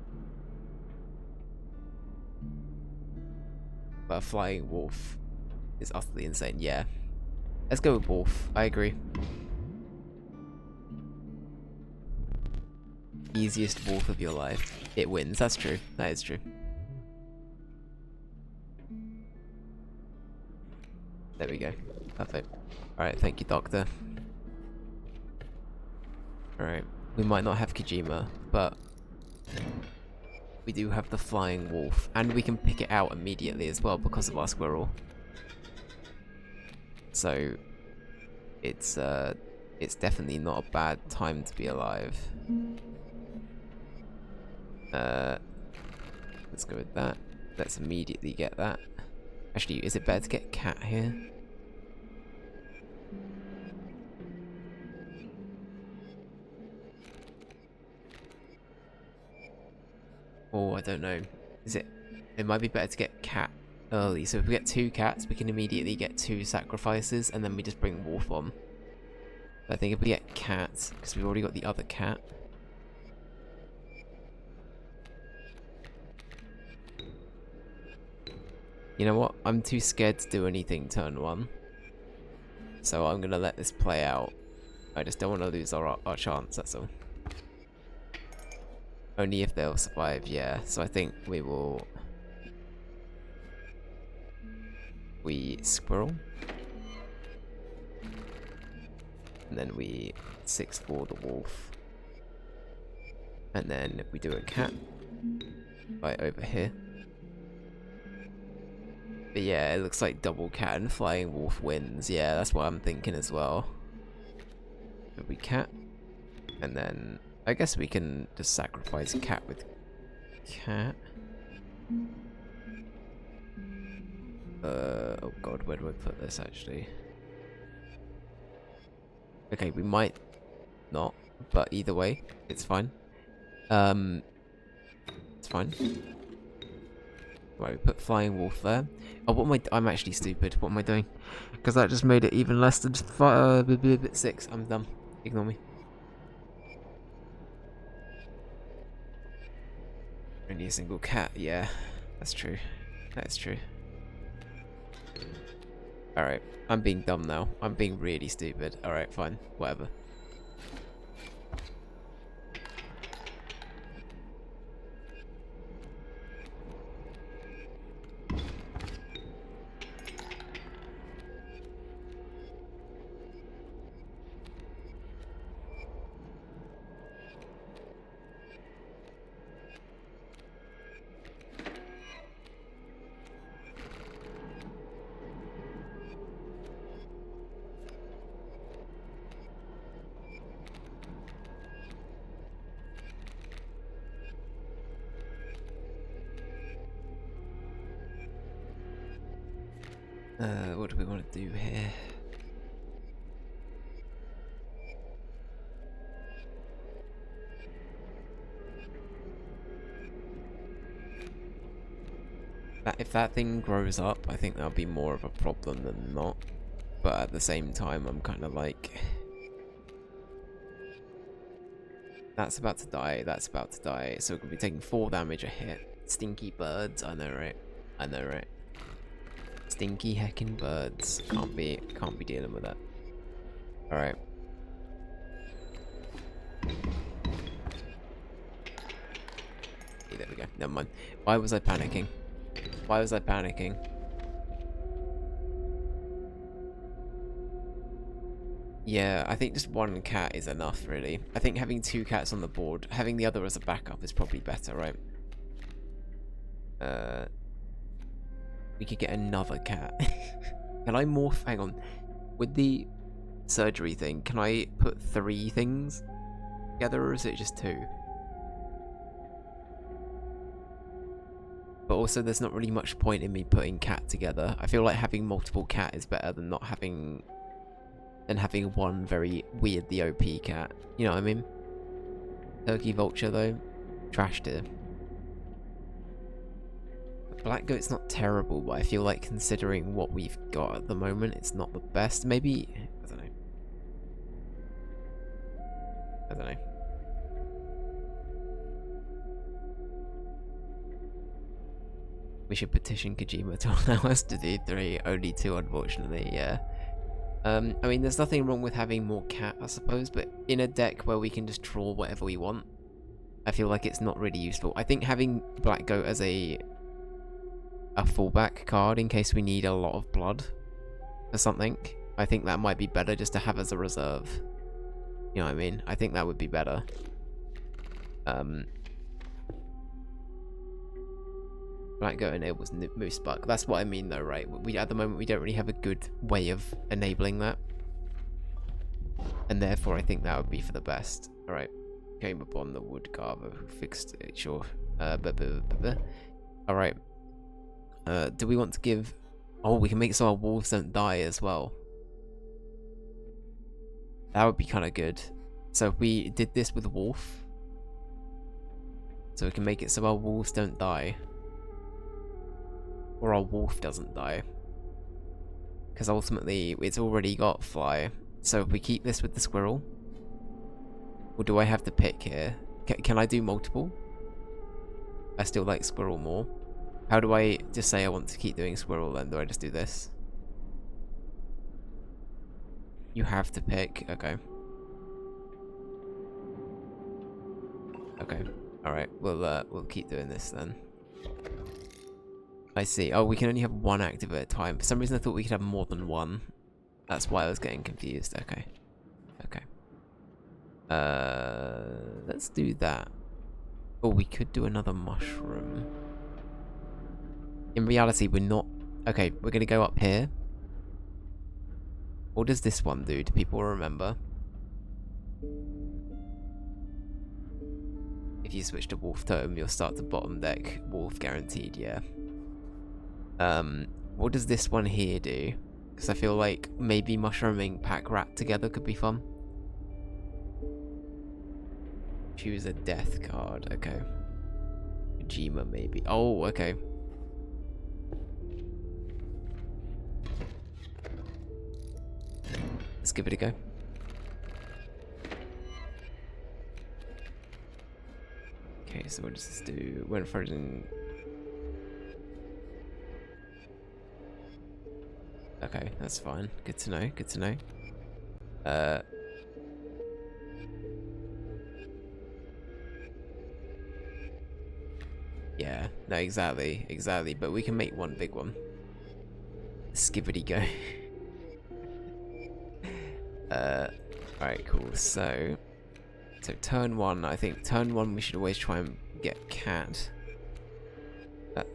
But a flying wolf is utterly insane. Yeah. Let's go with wolf. I agree. Easiest wolf of your life. It wins. That's true. That is true. There we go. Perfect. Alright, thank you, Doctor. Alright. We might not have Kojima, but we do have the flying wolf. And we can pick it out immediately as well because of our squirrel. So it's definitely not a bad time to be alive. Let's go with that. Let's immediately get that. Actually, is it better to get cat here? Oh, I don't know. Is it? It might be better to get cat early. So if we get 2 cats, we can immediately get 2 sacrifices, and then we just bring wolf on. But I think if we get cat, because we've already got the other cat. You know what? I'm too scared to do anything turn 1. So I'm going to let this play out. I just don't want to lose our chance, that's all. Only if they'll survive, yeah. So I think we will... We squirrel. And then we 6/4 the wolf. And then we do a cat. Right over here. But yeah, it looks like double cat and flying wolf wins. Yeah, that's what I'm thinking as well. But we cat. And then I guess we can just sacrifice cat with cat. Oh god, where do I put this actually? Okay, we might not, but either way, it's fine. It's fine. Right, we put flying wolf there. Oh, what am I? I'm actually stupid. What am I doing? Because that just made it even less than 6. I'm dumb. Ignore me. Only a single cat. Yeah, that's true. That is true. Alright, I'm being dumb now. I'm being really stupid. Alright, fine. Whatever. What do we want to do here? If that thing grows up, I think that'll be more of a problem than not. But at the same time, I'm kind of like... That's about to die, that's about to die. So we're going to be taking 4 damage a hit. Stinky birds, I know right? I know right? Stinky heckin' birds. Can't be dealing with that. Alright. There we go. Never mind. Why was I panicking? Why was I panicking? Yeah, I think just 1 cat is enough, really. I think having 2 cats on the board, having the other as a backup is probably better, right? We could get another cat. Can I morph? Hang on. With the surgery thing, can I put 3 things together, or is it just 2? But also, there's not really much point in me putting cat together. I feel like having multiple cat is better than not having... than having 1 very weirdly OP cat. You know what I mean? Turkey vulture, though. Trashed it. Black Goat's not terrible, but I feel like considering what we've got at the moment, it's not the best. Maybe, I don't know. I don't know. We should petition Kojima to allow us to do 3, only 2 unfortunately, yeah. I mean, there's nothing wrong with having more cat, I suppose, but in a deck where we can just draw whatever we want, I feel like it's not really useful. I think having Black Goat as a fallback card in case we need a lot of blood or something, I think that might be better just to have as a reserve. You know what I mean? I think that would be better. Black Goat enables Moose Buck. That's what I mean though, right? At the moment we don't really have a good way of enabling that. And therefore I think that would be for the best. Alright. Came upon the wood carver who fixed it, sure. Alright. Do we want to give... Oh, we can make so our wolves don't die as well. That would be kind of good. So if we did this with wolf. So we can make it so our wolves don't die. Or our wolf doesn't die. Because ultimately, it's already got fly. So if we keep this with the squirrel... Or do I have to pick here? Can I do multiple? I still like squirrel more. How do I just say I want to keep doing squirrel then? Do I just do this? You have to pick. Okay. Okay. Alright, we'll keep doing this then. I see. Oh, we can only have one active at a time. For some reason I thought we could have more than one. That's why I was getting confused. Okay. Okay. Let's do that. Oh, we could do another mushroom. In reality, we're not... Okay, we're going to go up here. What does this one do? Do people remember? If you switch to Wolf Totem, you'll start to bottom deck Wolf guaranteed, yeah. What does this one here do? Because I feel like maybe mushrooming Pack Rat together could be fun. Choose a death card, okay. Kojima maybe. Oh, okay. Let's give it a go. Okay, so what does this do? When frozen. Okay, that's fine. Good to know, good to know. Yeah, no, exactly, but we can make one big one. Skibbity go. Alright, cool, so turn 1, I think turn 1 we should always try and get cat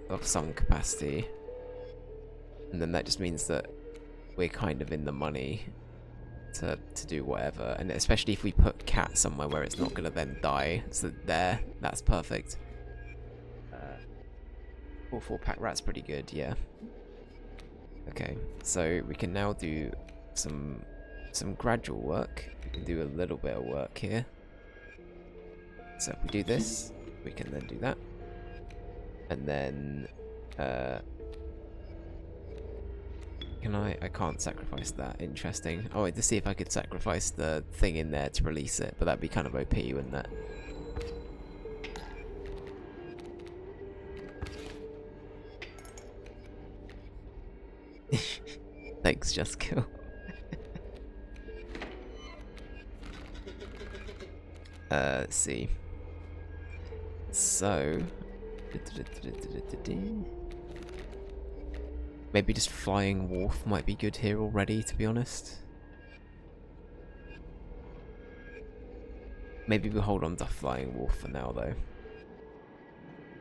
of some capacity. And then that just means that we're kind of in the money to do whatever. And especially if we put cat somewhere where it's not going to then die. So there, that's perfect. 4/4 Pack Rat's pretty good, yeah. Okay, so we can now do some gradual work. We can do a little bit of work here. So if we do this, we can then do that. And then... I can't sacrifice that. Interesting. Oh, wait, to see if I could sacrifice the thing in there to release it, but that'd be kind of OP, wouldn't it? Thanks, Just Kill. Let's see. So... Maybe just Flying Wolf might be good here already, to be honest. Maybe we hold on to Flying Wolf for now, though.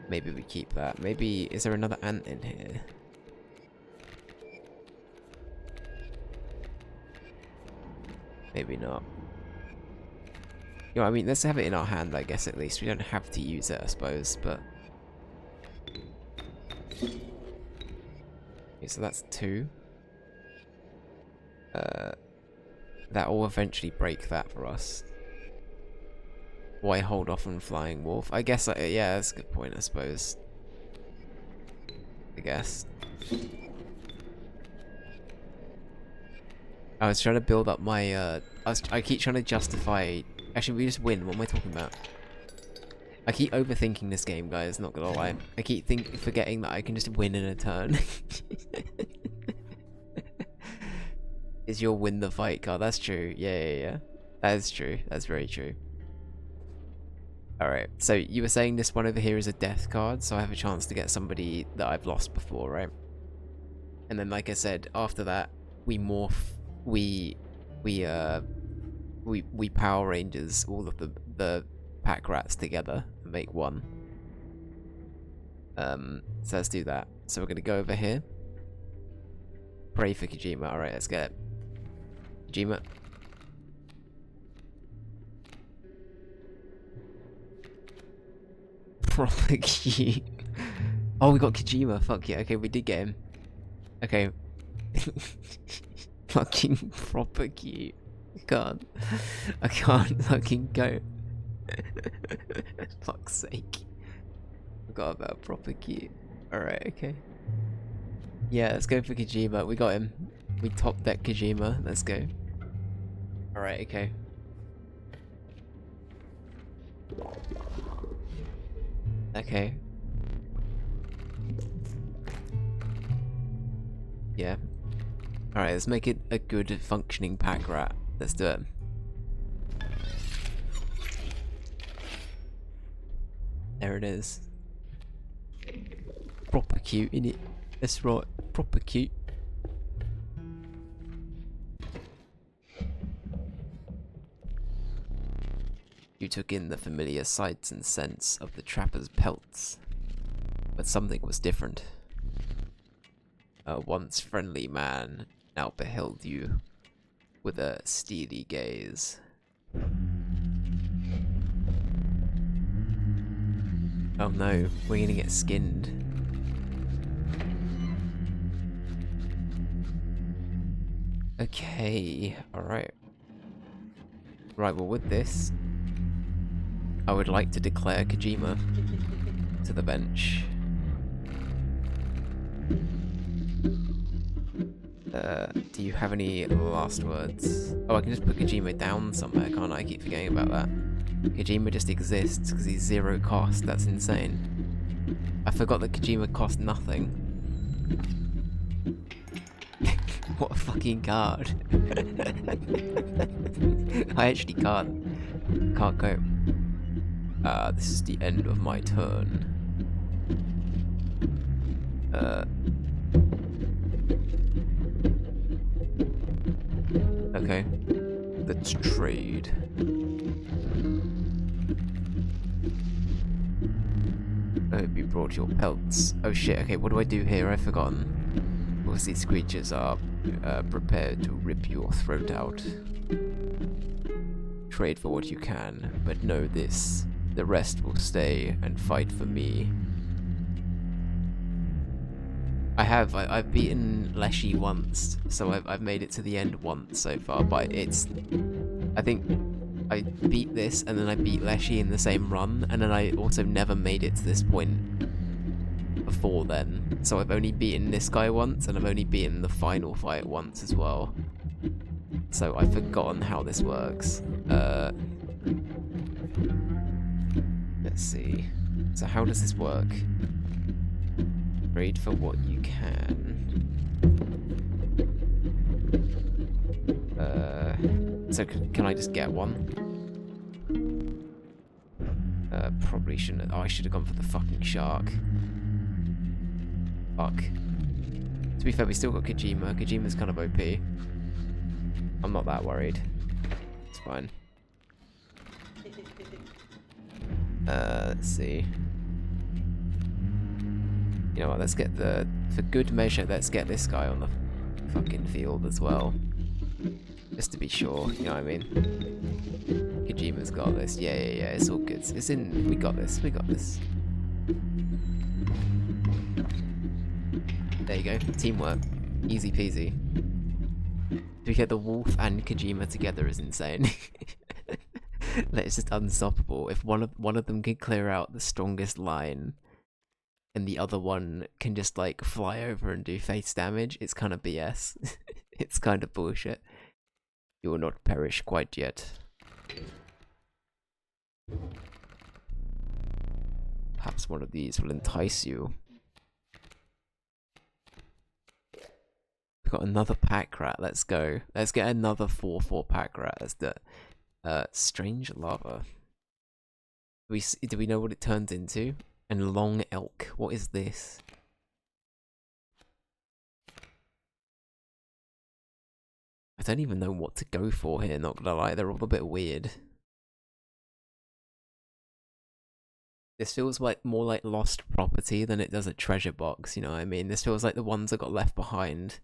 Maybe we keep that. Maybe... Is there another ant in here? Maybe not. You know, I mean, let's have it in our hand, I guess, at least. We don't have to use it, I suppose, but... Okay, so that's 2. That will eventually break that for us. Why hold off on Flying Wolf? I guess, yeah, that's a good point, I suppose. I guess. I was trying to build up my, I keep trying to justify... Actually, we just win. What am I talking about? I keep overthinking this game, guys, not gonna lie. I keep forgetting that I can just win in a turn. Is your win the fight card? That's true. Yeah. That is true. That's very true. Alright, so you were saying this one over here is a death card, so I have a chance to get somebody that I've lost before, right? And then, like I said, after that, we morph... We Power Rangers all of the pack rats together and make one. So let's do that. So we're gonna go over here. Pray for Kojima. Alright, let's get it. Kojima. Proper cute. Oh, we got Kojima. Fuck yeah. Okay, we did get him. Okay. Fucking proper cute. I can't fucking go. Fuck's sake. Forgot about proper cute. Alright, okay. Yeah, let's go for Kojima. We got him. We top deck Kojima. Let's go. Alright, okay. Okay. Yeah. Alright, let's make it a good functioning pack rat. Let's do it. There it is. Proper cute, innit? That's right, proper cute. You took in the familiar sights and scents of the trapper's pelts, but something was different. A once friendly man now beheld you with a steely gaze. Oh no, we're gonna get skinned. Okay, alright. Right, well with this, I would like to declare Kojima to the bench. Do you have any last words? Oh, I can just put Kojima down somewhere, can't I? I keep forgetting about that. Kojima just exists because he's 0 cost. That's insane. I forgot that Kojima cost nothing. What a fucking card. I actually can't go. This is the end of my turn. Okay. Let's trade. I hope you brought your pelts. Oh shit, okay, what do I do here? I've forgotten. Because these creatures are prepared to rip your throat out. Trade for what you can, but know this. The rest will stay and fight for me. I've beaten Leshy once, so I've made it to the end once so far, but I think I beat this and then I beat Leshy in the same run, and then I also never made it to this point before then. So I've only beaten this guy once, and I've only beaten the final fight once as well. So I've forgotten how this works. Let's see. So how does this work? Trade for what you can. So can I just get one? Probably shouldn't. Oh, I should have gone for the fucking shark. Fuck. To be fair, we still got Kojima. Kojima's kind of OP. I'm not that worried. It's fine. Let's see. You know what, let's get for good measure, let's get this guy on the fucking field as well. Just to be sure, you know what I mean? Kojima's got this. Yeah, it's all good. It's in, we got this. There you go, teamwork. Easy peasy. To get the wolf and Kojima together is insane. It's just unstoppable. If one of them can clear out the strongest line and the other one can just like fly over and do face damage, it's kind of BS. It's kind of bullshit. You will not perish quite yet. Perhaps one of these will entice you. We've got another pack rat. Let's go. Let's get another 4/4 pack rat. Let's do it. Strange lava. Do we know what it turns into? And long elk. What is this? I don't even know what to go for here, not gonna lie. They're all a bit weird. This feels like more like lost property than it does a treasure box, you know what I mean? This feels like the ones that got left behind.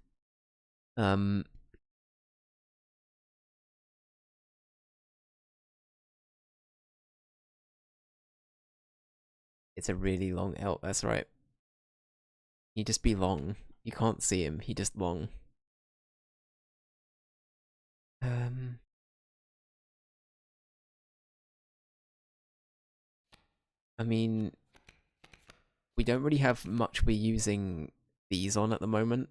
It's a really long elk, that's right. He just be long. You can't see him, he just long. I mean, we don't really have much we're using these on at the moment,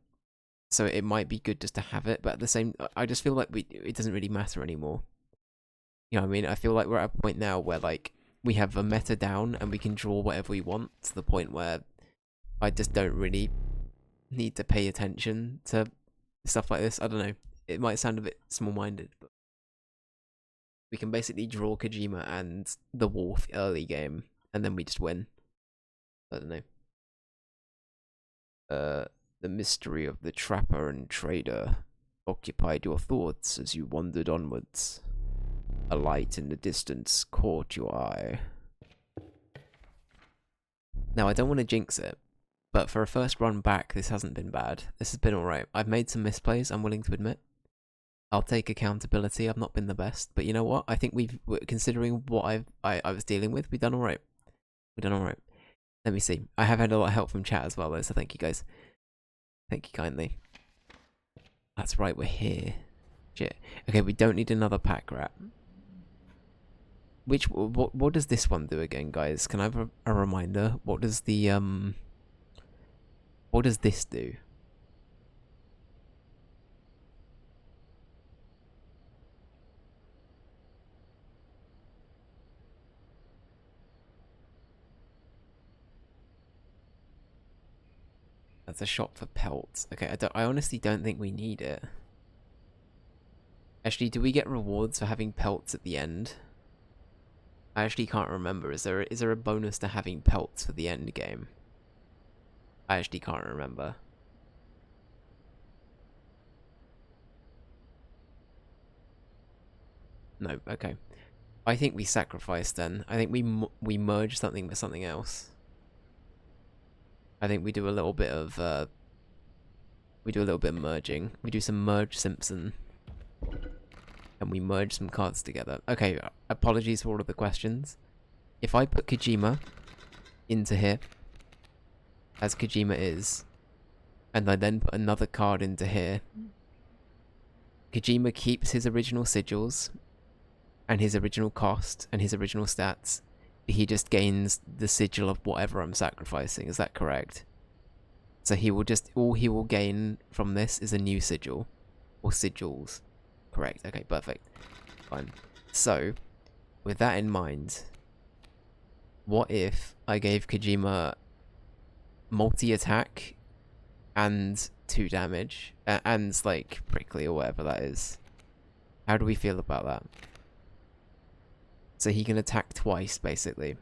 so it might be good just to have it, but at the same, I just feel like it doesn't really matter anymore. You know what I mean? I feel like we're at a point now where like we have a meta down and we can draw whatever we want, to the point where I just don't really need to pay attention to stuff like this. I don't know. It might sound a bit small-minded, but we can basically draw Kojima and the wolf early game, and then we just win. I don't know. The mystery of the trapper and trader occupied your thoughts as you wandered onwards. A light in the distance caught your eye. Now, I don't want to jinx it, but for a first run back, this hasn't been bad. This has been alright. I've made some misplays, I'm willing to admit. I'll take accountability, I've not been the best, but you know what? I think considering what I was dealing with, we've done alright. We've done alright. Let me see. I have had a lot of help from chat as well, though, so thank you guys. Thank you kindly. That's right, we're here. Shit. Okay, we don't need another pack rat. What does this one do again, guys? Can I have a reminder? What does the, what does this do? That's a shop for pelts. Okay, I honestly don't think we need it. Actually, do we get rewards for having pelts at the end? I actually can't remember. Is there a bonus to having pelts for the end game? I actually can't remember. No, okay. I think we sacrifice then. I think we merge something with something else. I think we do a little bit of merging. We do some merge Simpson. And we merge some cards together. Okay, apologies for all of the questions. If I put Kojima into here, as Kojima is, and I then put another card into here, Kojima keeps his original sigils, and his original cost, and his original stats. He just gains the sigil of whatever I'm sacrificing, is that correct? So he will just, all he will gain from this is a new sigil, or sigils. Correct, okay, perfect. Fine. So, with that in mind, what if I gave Kojima multi-attack and 2 damage, and like prickly or whatever that is? How do we feel about that? So he can attack twice, basically.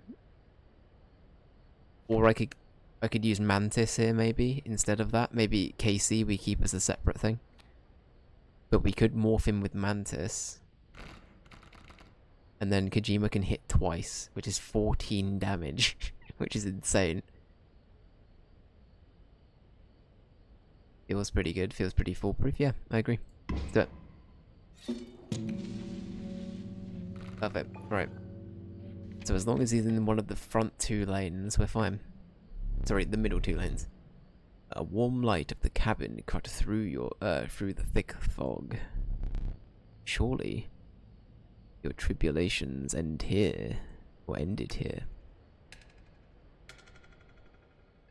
Or I could use Mantis here, maybe, instead of that. Maybe KC we keep as a separate thing. But we could morph him with Mantis. And then Kojima can hit twice, which is 14 damage, which is insane. Feels pretty good, feels pretty foolproof. Yeah, I agree. Let's do it. Perfect, right. So as long as he's in one of the front 2 lanes, we're fine. Sorry, the middle 2 lanes. A warm light of the cabin cut through through the thick fog. Surely, your tribulations end here, or ended here.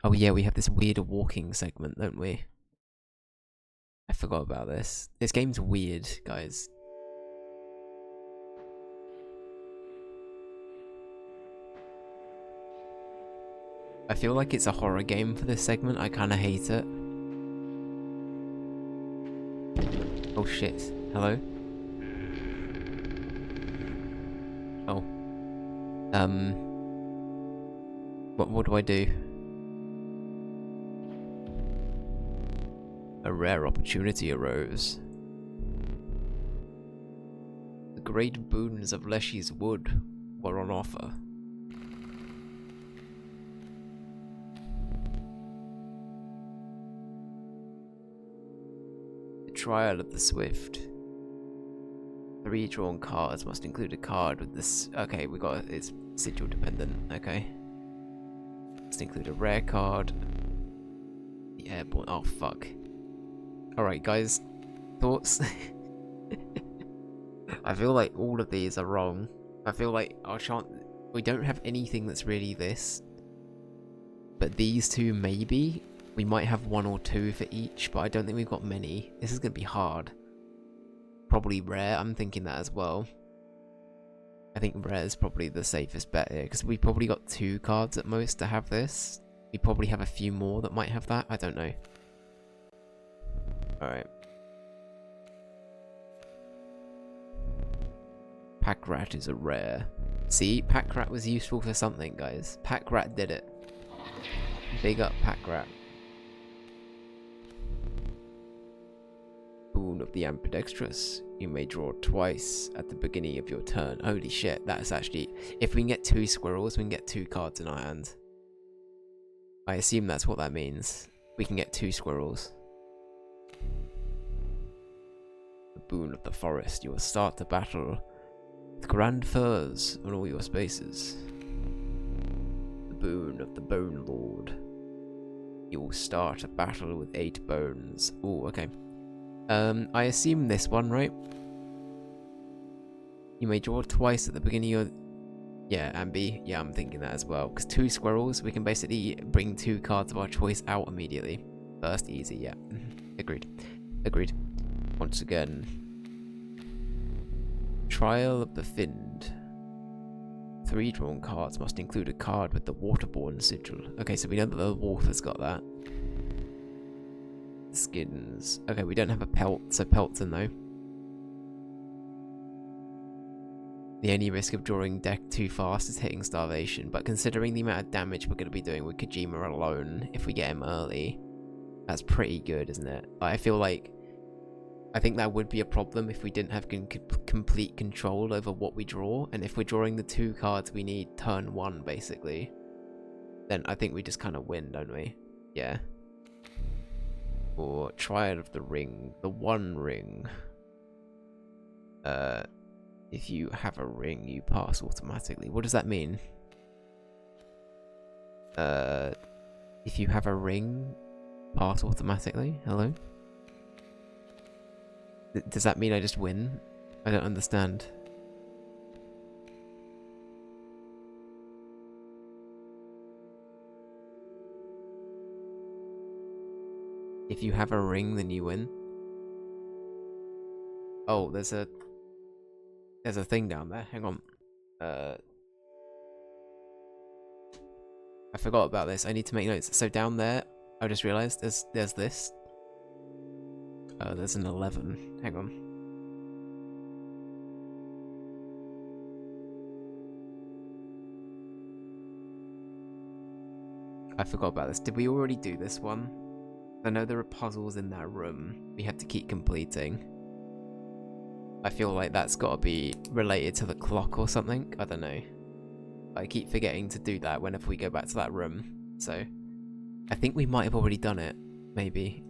Oh yeah, we have this weird walking segment, don't we? I forgot about this. This game's weird, guys. I feel like it's a horror game for this segment. I kind of hate it. Oh shit. Hello? Oh. What do I do? A rare opportunity arose. The great boons of Leshy's Wood were on offer. The trial of the swift. 3 drawn cards must include a card with this. Okay, we got it's sigil dependent. Okay. Must include a rare card. The airborne. Oh fuck. Alright, guys. Thoughts? I feel like all of these are wrong. I feel like we don't have anything that's really this. But these two, maybe. We might have 1 or 2 for each, but I don't think we've got many. This is going to be hard. Probably rare, I'm thinking that as well. I think rare is probably the safest bet here, because we probably got 2 cards at most to have this. We probably have a few more that might have that, I don't know. Alright. Pack Rat is a rare. See, Pack Rat was useful for something, guys. Pack Rat did it. Big up Pack Rat. Boon of the Ambidextrous. You may draw twice at the beginning of your turn. Holy shit, that's actually... If we can get 2 squirrels, we can get 2 cards in our hand. I assume that's what that means. We can get 2 squirrels. The Boon of the Forest. You will start the battle with grand furs on all your spaces. The Boon of the Bone Lord. You will start a battle with 8 bones. Oh, okay. I assume this one, right? You may draw twice at the beginning of... Yeah, Ambi. Yeah, I'm thinking that as well. Because 2 squirrels, we can basically bring 2 cards of our choice out immediately. First, easy, yeah. Agreed. Agreed. Once again. Trial of the Find. 3 drawn cards must include a card with the Waterborne sigil. Okay, so we know that the wolf has got that. Skins. Okay, we don't have a pelt, so pelt's a no. The only risk of drawing deck too fast is hitting starvation, but considering the amount of damage we're going to be doing with Kojima alone, if we get him early, that's pretty good, isn't it? I feel like... I think that would be a problem if we didn't have complete control over what we draw, and if we're drawing the 2 cards we need turn 1, basically, then I think we just kind of win, don't we? Yeah. Or Triad of the Ring, the 1 ring. If you have a ring, you pass automatically. What does that mean? If you have a ring, pass automatically? Hello? Does that mean I just win? I don't understand. If you have a ring, then you win. Oh, there's a thing down there. Hang on. I forgot about this. I need to make notes. So down there, I just realized there's this. There's an 11. Hang on. I forgot about this. Did we already do this one? I know there are puzzles in that room we have to keep completing. I feel like that's got to be related to the clock or something. I don't know. I keep forgetting to do that whenever we go back to that room. So, I think we might have already done it. Maybe.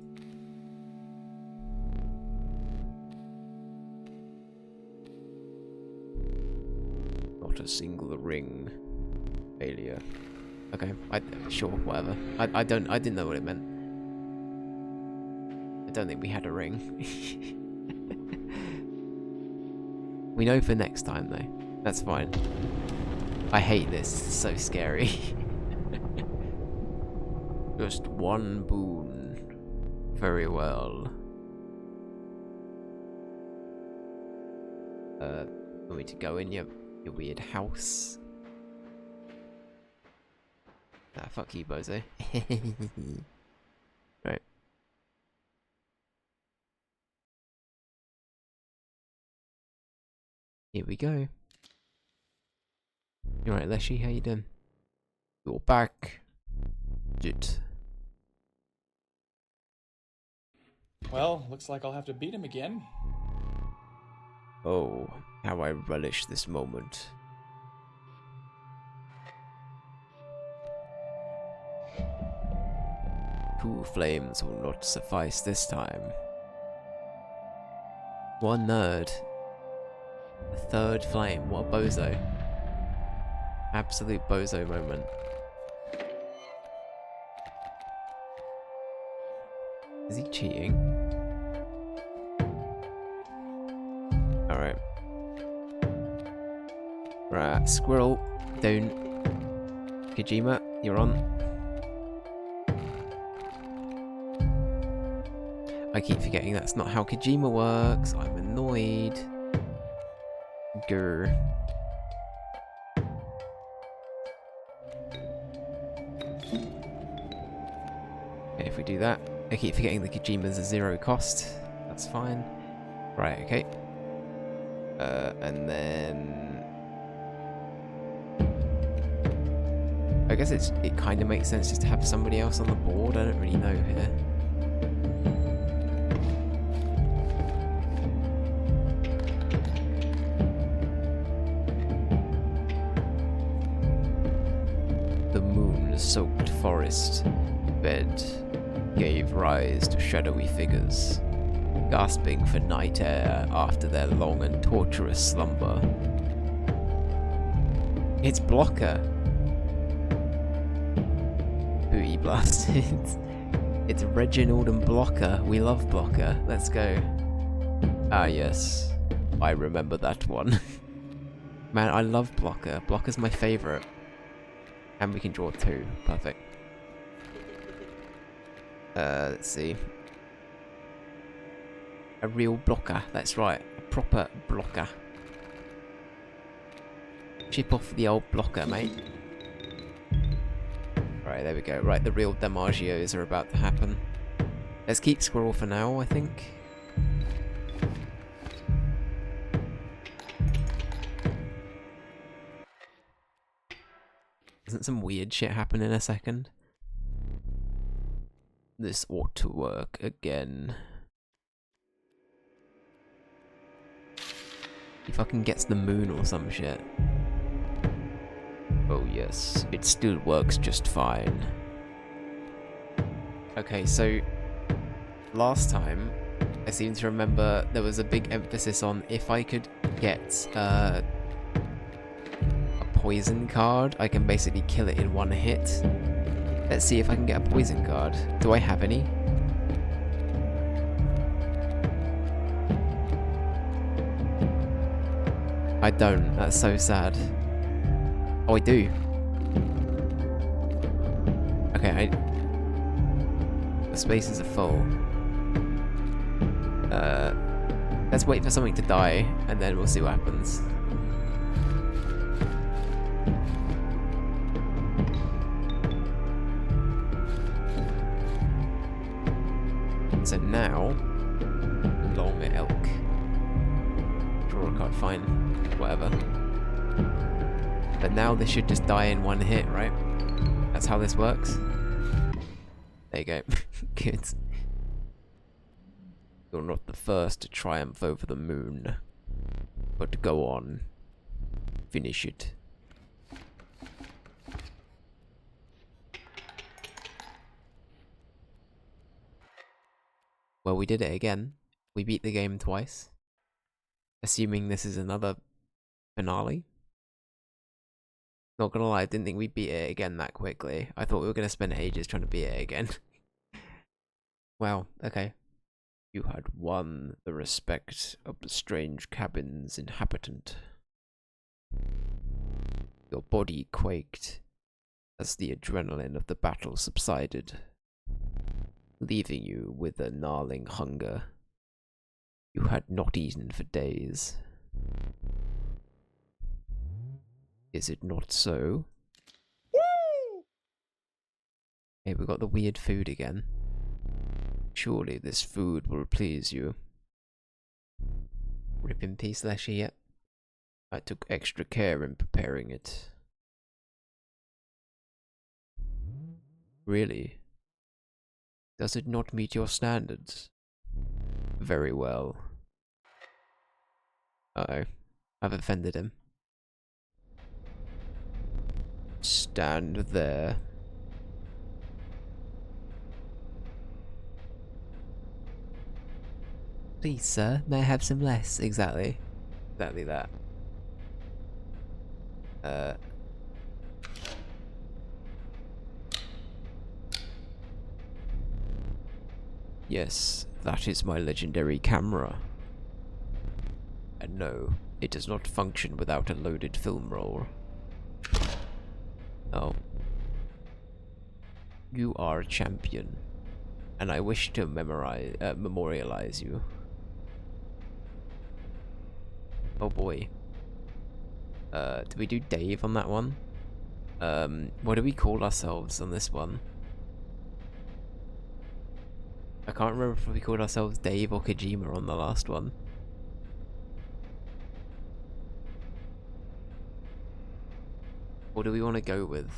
Not a single ring. Failure. Okay, sure, whatever. I didn't know what it meant. I don't think we had a ring. We know for next time though. That's fine. I hate this. It's so scary. Just one boon. Very well. Want me to go in your weird house? Nah, fuck you, bozo. Right. Here we go. Alright, Leshy, how you doing? You're back. Good. Well, looks like I'll have to beat him again. Oh, how I relish this moment. Two flames will not suffice this time. One nerd. A third flame. What a bozo. Absolute bozo moment. Is he cheating? Alright. Right, squirrel, down. Kojima, you're on. I keep forgetting that's not how Kojima works. I'm annoyed. Grr. Okay, if we do that. I keep forgetting that Kojima's a 0 cost. That's fine. Right, okay. And then... I guess it kind of makes sense just to have somebody else on the board. I don't really know here. The moon-soaked forest bed gave rise to shadowy figures, gasping for night air after their long and torturous slumber. It's Blocker! Booty blasted. It's Reginald and Blocker. We love Blocker. Let's go. Ah yes, I remember that one. Man, I love Blocker. Blocker's my favourite. And we can draw 2. Perfect. Let's see. A real blocker, that's right. A proper blocker. Chip off the old blocker, mate. Right, there we go. Right, the real Damagios are about to happen. Let's keep Squirrel for now, I think. Isn't some weird shit happen in a second? This ought to work again. He fucking gets the moon or some shit. Oh yes, it still works just fine. Okay, so last time I seem to remember there was a big emphasis on if I could get a poison card, I can basically kill it in one hit. Let's see if I can get a poison card. Do I have any? I don't. That's so sad. Oh, I do. Okay, the spaces are full. Let's wait for something to die, and then we'll see what happens. So now, long elk. Draw a card, fine. Whatever. But now this should just die in one hit, right? That's how this works. There you go. Good. You're not the first to triumph over the moon. But go on. Finish it. Well, we did it again. We beat the game twice. Assuming this is another finale. Not gonna lie, I didn't think we'd beat it again that quickly. I thought we were gonna spend ages trying to beat it again. Wow, okay. You had won the respect of the strange cabin's inhabitant. Your body quaked as the adrenaline of the battle subsided, leaving you with a gnarling hunger you had not eaten for days. Is it not so? Woo! Hey, we got the weird food again. Surely this food will please you. Rip in peace, Leshy, yet. I took extra care in preparing it. Really? Does it not meet your standards? Very well. Uh-oh. I've offended him. Stand there. Please, sir, may I have some less? Exactly. Exactly that. Yes, that is my legendary camera. And no, it does not function without a loaded film roll. Oh. You are a champion, and I wish to memorialize you. Oh boy. Did we do Dave on that one? What do we call ourselves on this one? I can't remember if we called ourselves Dave or Kojima on the last one. What do we want to go with?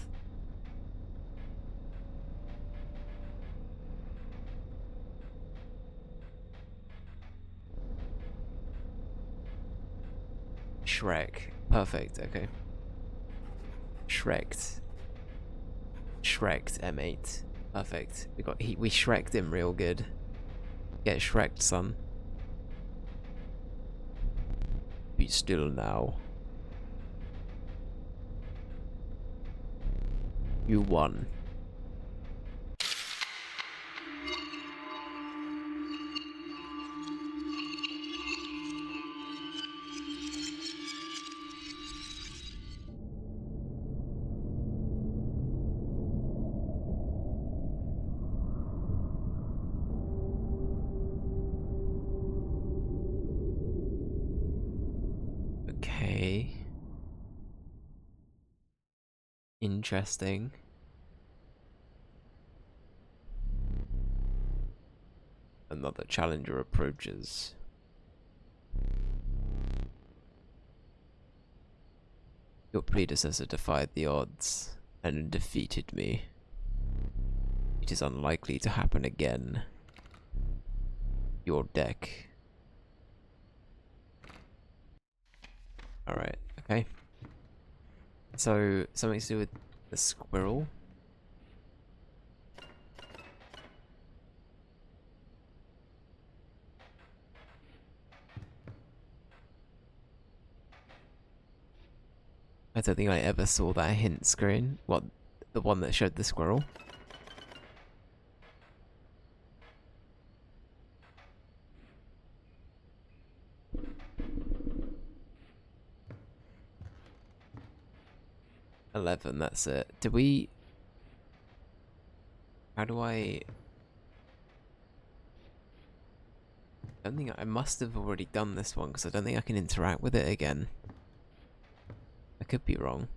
Shrek. Perfect, okay. Shreked. Shreked M8. Perfect. We Shreked him real good. Get Shreked, son. Be still now. You won. Okay. Interesting. Another challenger approaches. Your predecessor defied the odds and defeated me. It is unlikely to happen again. Your deck. Alright, okay. So, something to do with the squirrel? I don't think I ever saw that hint screen. What, the one that showed the squirrel? $11, that's it. Did we... How do I don't think I must have already done this one because I don't think I can interact with it again. I could be wrong.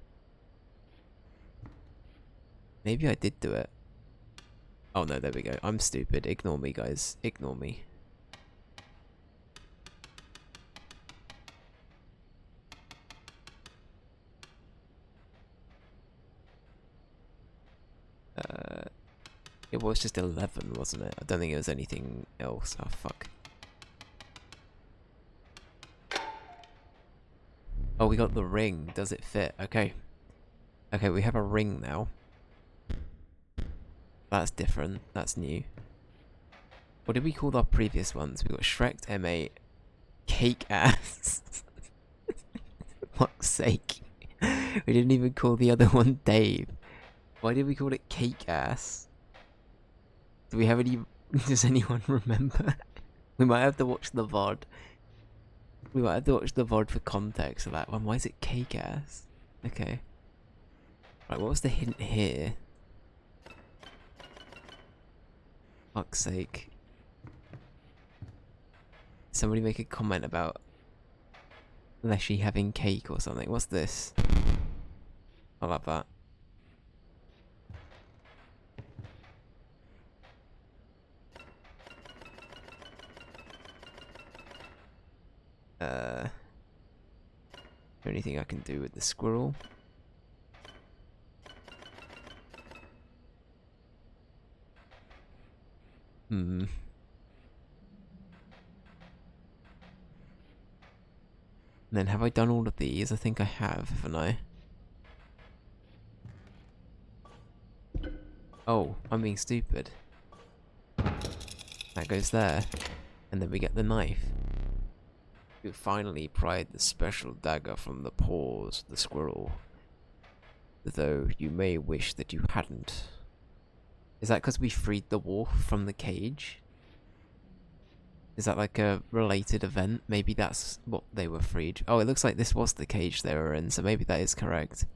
Maybe I did do it. Oh no, there we go. I'm stupid. Ignore me, guys. Ignore me. It was just 11, wasn't it? I don't think it was anything else. Oh, fuck. Oh, we got the ring. Does it fit? Okay. Okay, we have a ring now. That's different. That's new. What did we call our previous ones? We got Shrek M8. Cake ass. Fuck's sake. We didn't even call the other one Dave. Why did we call it Cake ass? Do we have any... Does anyone remember? We might have to watch the VOD. We might have to watch the VOD for context of that one. Why is it Cake ass? Okay. Right, what was the hint here? Fuck's sake. Somebody make a comment about Leshy having cake or something. What's this? I love that. Anything I can do with the squirrel? And then have I done all of these? I think I have, haven't I? Oh, I'm being stupid. That goes there. And then we get the knife. You finally pried the special dagger from the paws of the squirrel. Though you may wish that you hadn't. Is that because we freed the wolf from the cage? Is that like a related event? Maybe that's what they were freed. Oh, it looks like this was the cage they were in, so maybe that is correct.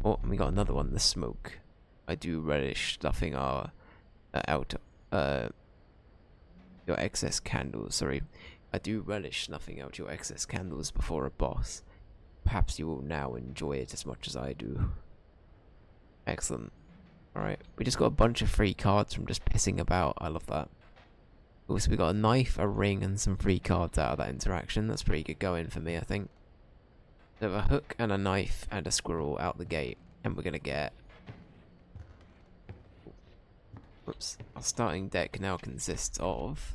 Oh, we got another one, the smoke. I do relish stuffing our out your excess candles. Sorry, I do relish snuffing out your excess candles before a boss. Perhaps you will now enjoy it as much as I do. Excellent. Alright, we just got a bunch of free cards from just pissing about. I love that. Also, we got a knife, a ring, and some free cards out of that interaction. That's pretty good going for me, I think. We have a hook and a knife and a squirrel out the gate, and we're gonna get... Whoops. Our starting deck now consists of...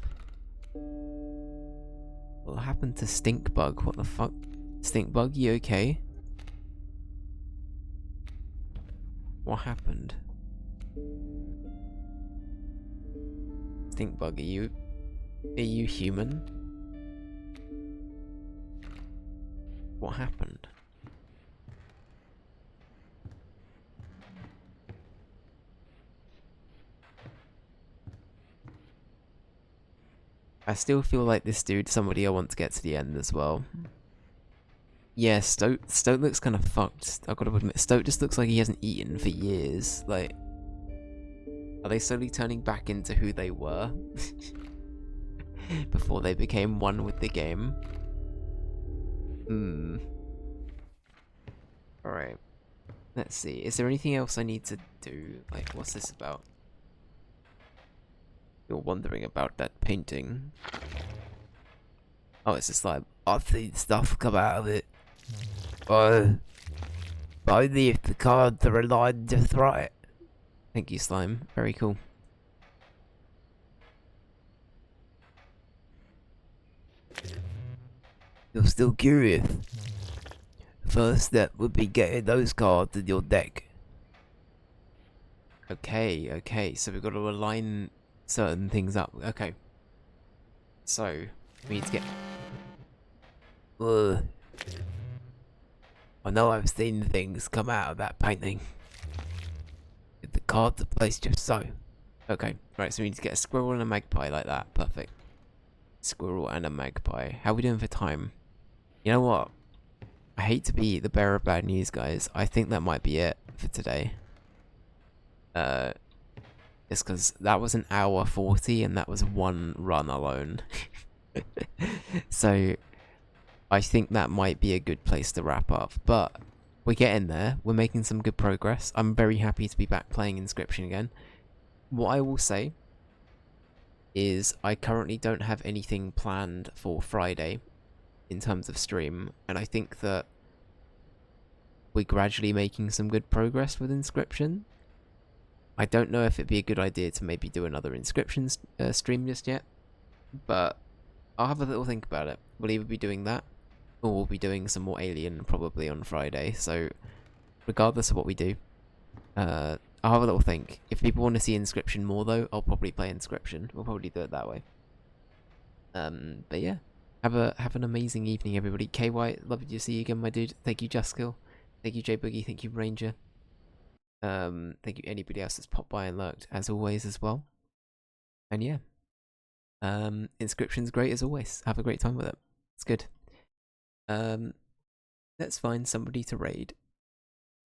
What happened to Stinkbug? What the fuck? Stinkbug, you okay? What happened? Stinkbug, are you human? What happened? I still feel like this dude, somebody I want to get to the end as well. Yeah, Stoat looks kind of fucked. I've got to admit, Stoat just looks like he hasn't eaten for years. Like, are they slowly turning back into who they were? Before they became one with the game? Alright. Let's see. Is there anything else I need to do? Like, what's this about? You're wondering about that painting. Oh, it's just like, I've seen stuff come out of it. Only if the cards are aligned just right. Thank you, Slime. Very cool. You're still curious? First step would be getting those cards in your deck. Okay, so we've got to align certain things up. Okay. So, we need to get... I know I've seen things come out of that painting. If the cards are placed just so. Okay, right, so we need to get a squirrel and a magpie like that. Perfect. Squirrel and a magpie. How are we doing for time? You know what? I hate to be the bearer of bad news, guys. I think that might be it for today. It's because that was an hour 40 and that was one run alone. So... I think that might be a good place to wrap up, but we're getting there. We're making some good progress. I'm very happy to be back playing Inscryption again. What I will say is I currently don't have anything planned for Friday in terms of stream, and I think that we're gradually making some good progress with Inscryption. I don't know if it'd be a good idea to maybe do another Inscryption stream just yet, but I'll have a little think about it. We'll either be doing that, or we'll be doing some more Alien probably on Friday, so regardless of what we do, I'll have a little think. If people want to see Inscryption more though, I'll probably play Inscryption. We'll probably do it that way. But yeah, have an amazing evening everybody. KY, lovely to see you again my dude. Thank you Juskill. Thank you J Boogie, thank you Ranger. Thank you anybody else that's popped by and lurked as always as well. And yeah. Inscryption's great as always. Have a great time with it. It's good. Let's find somebody to raid.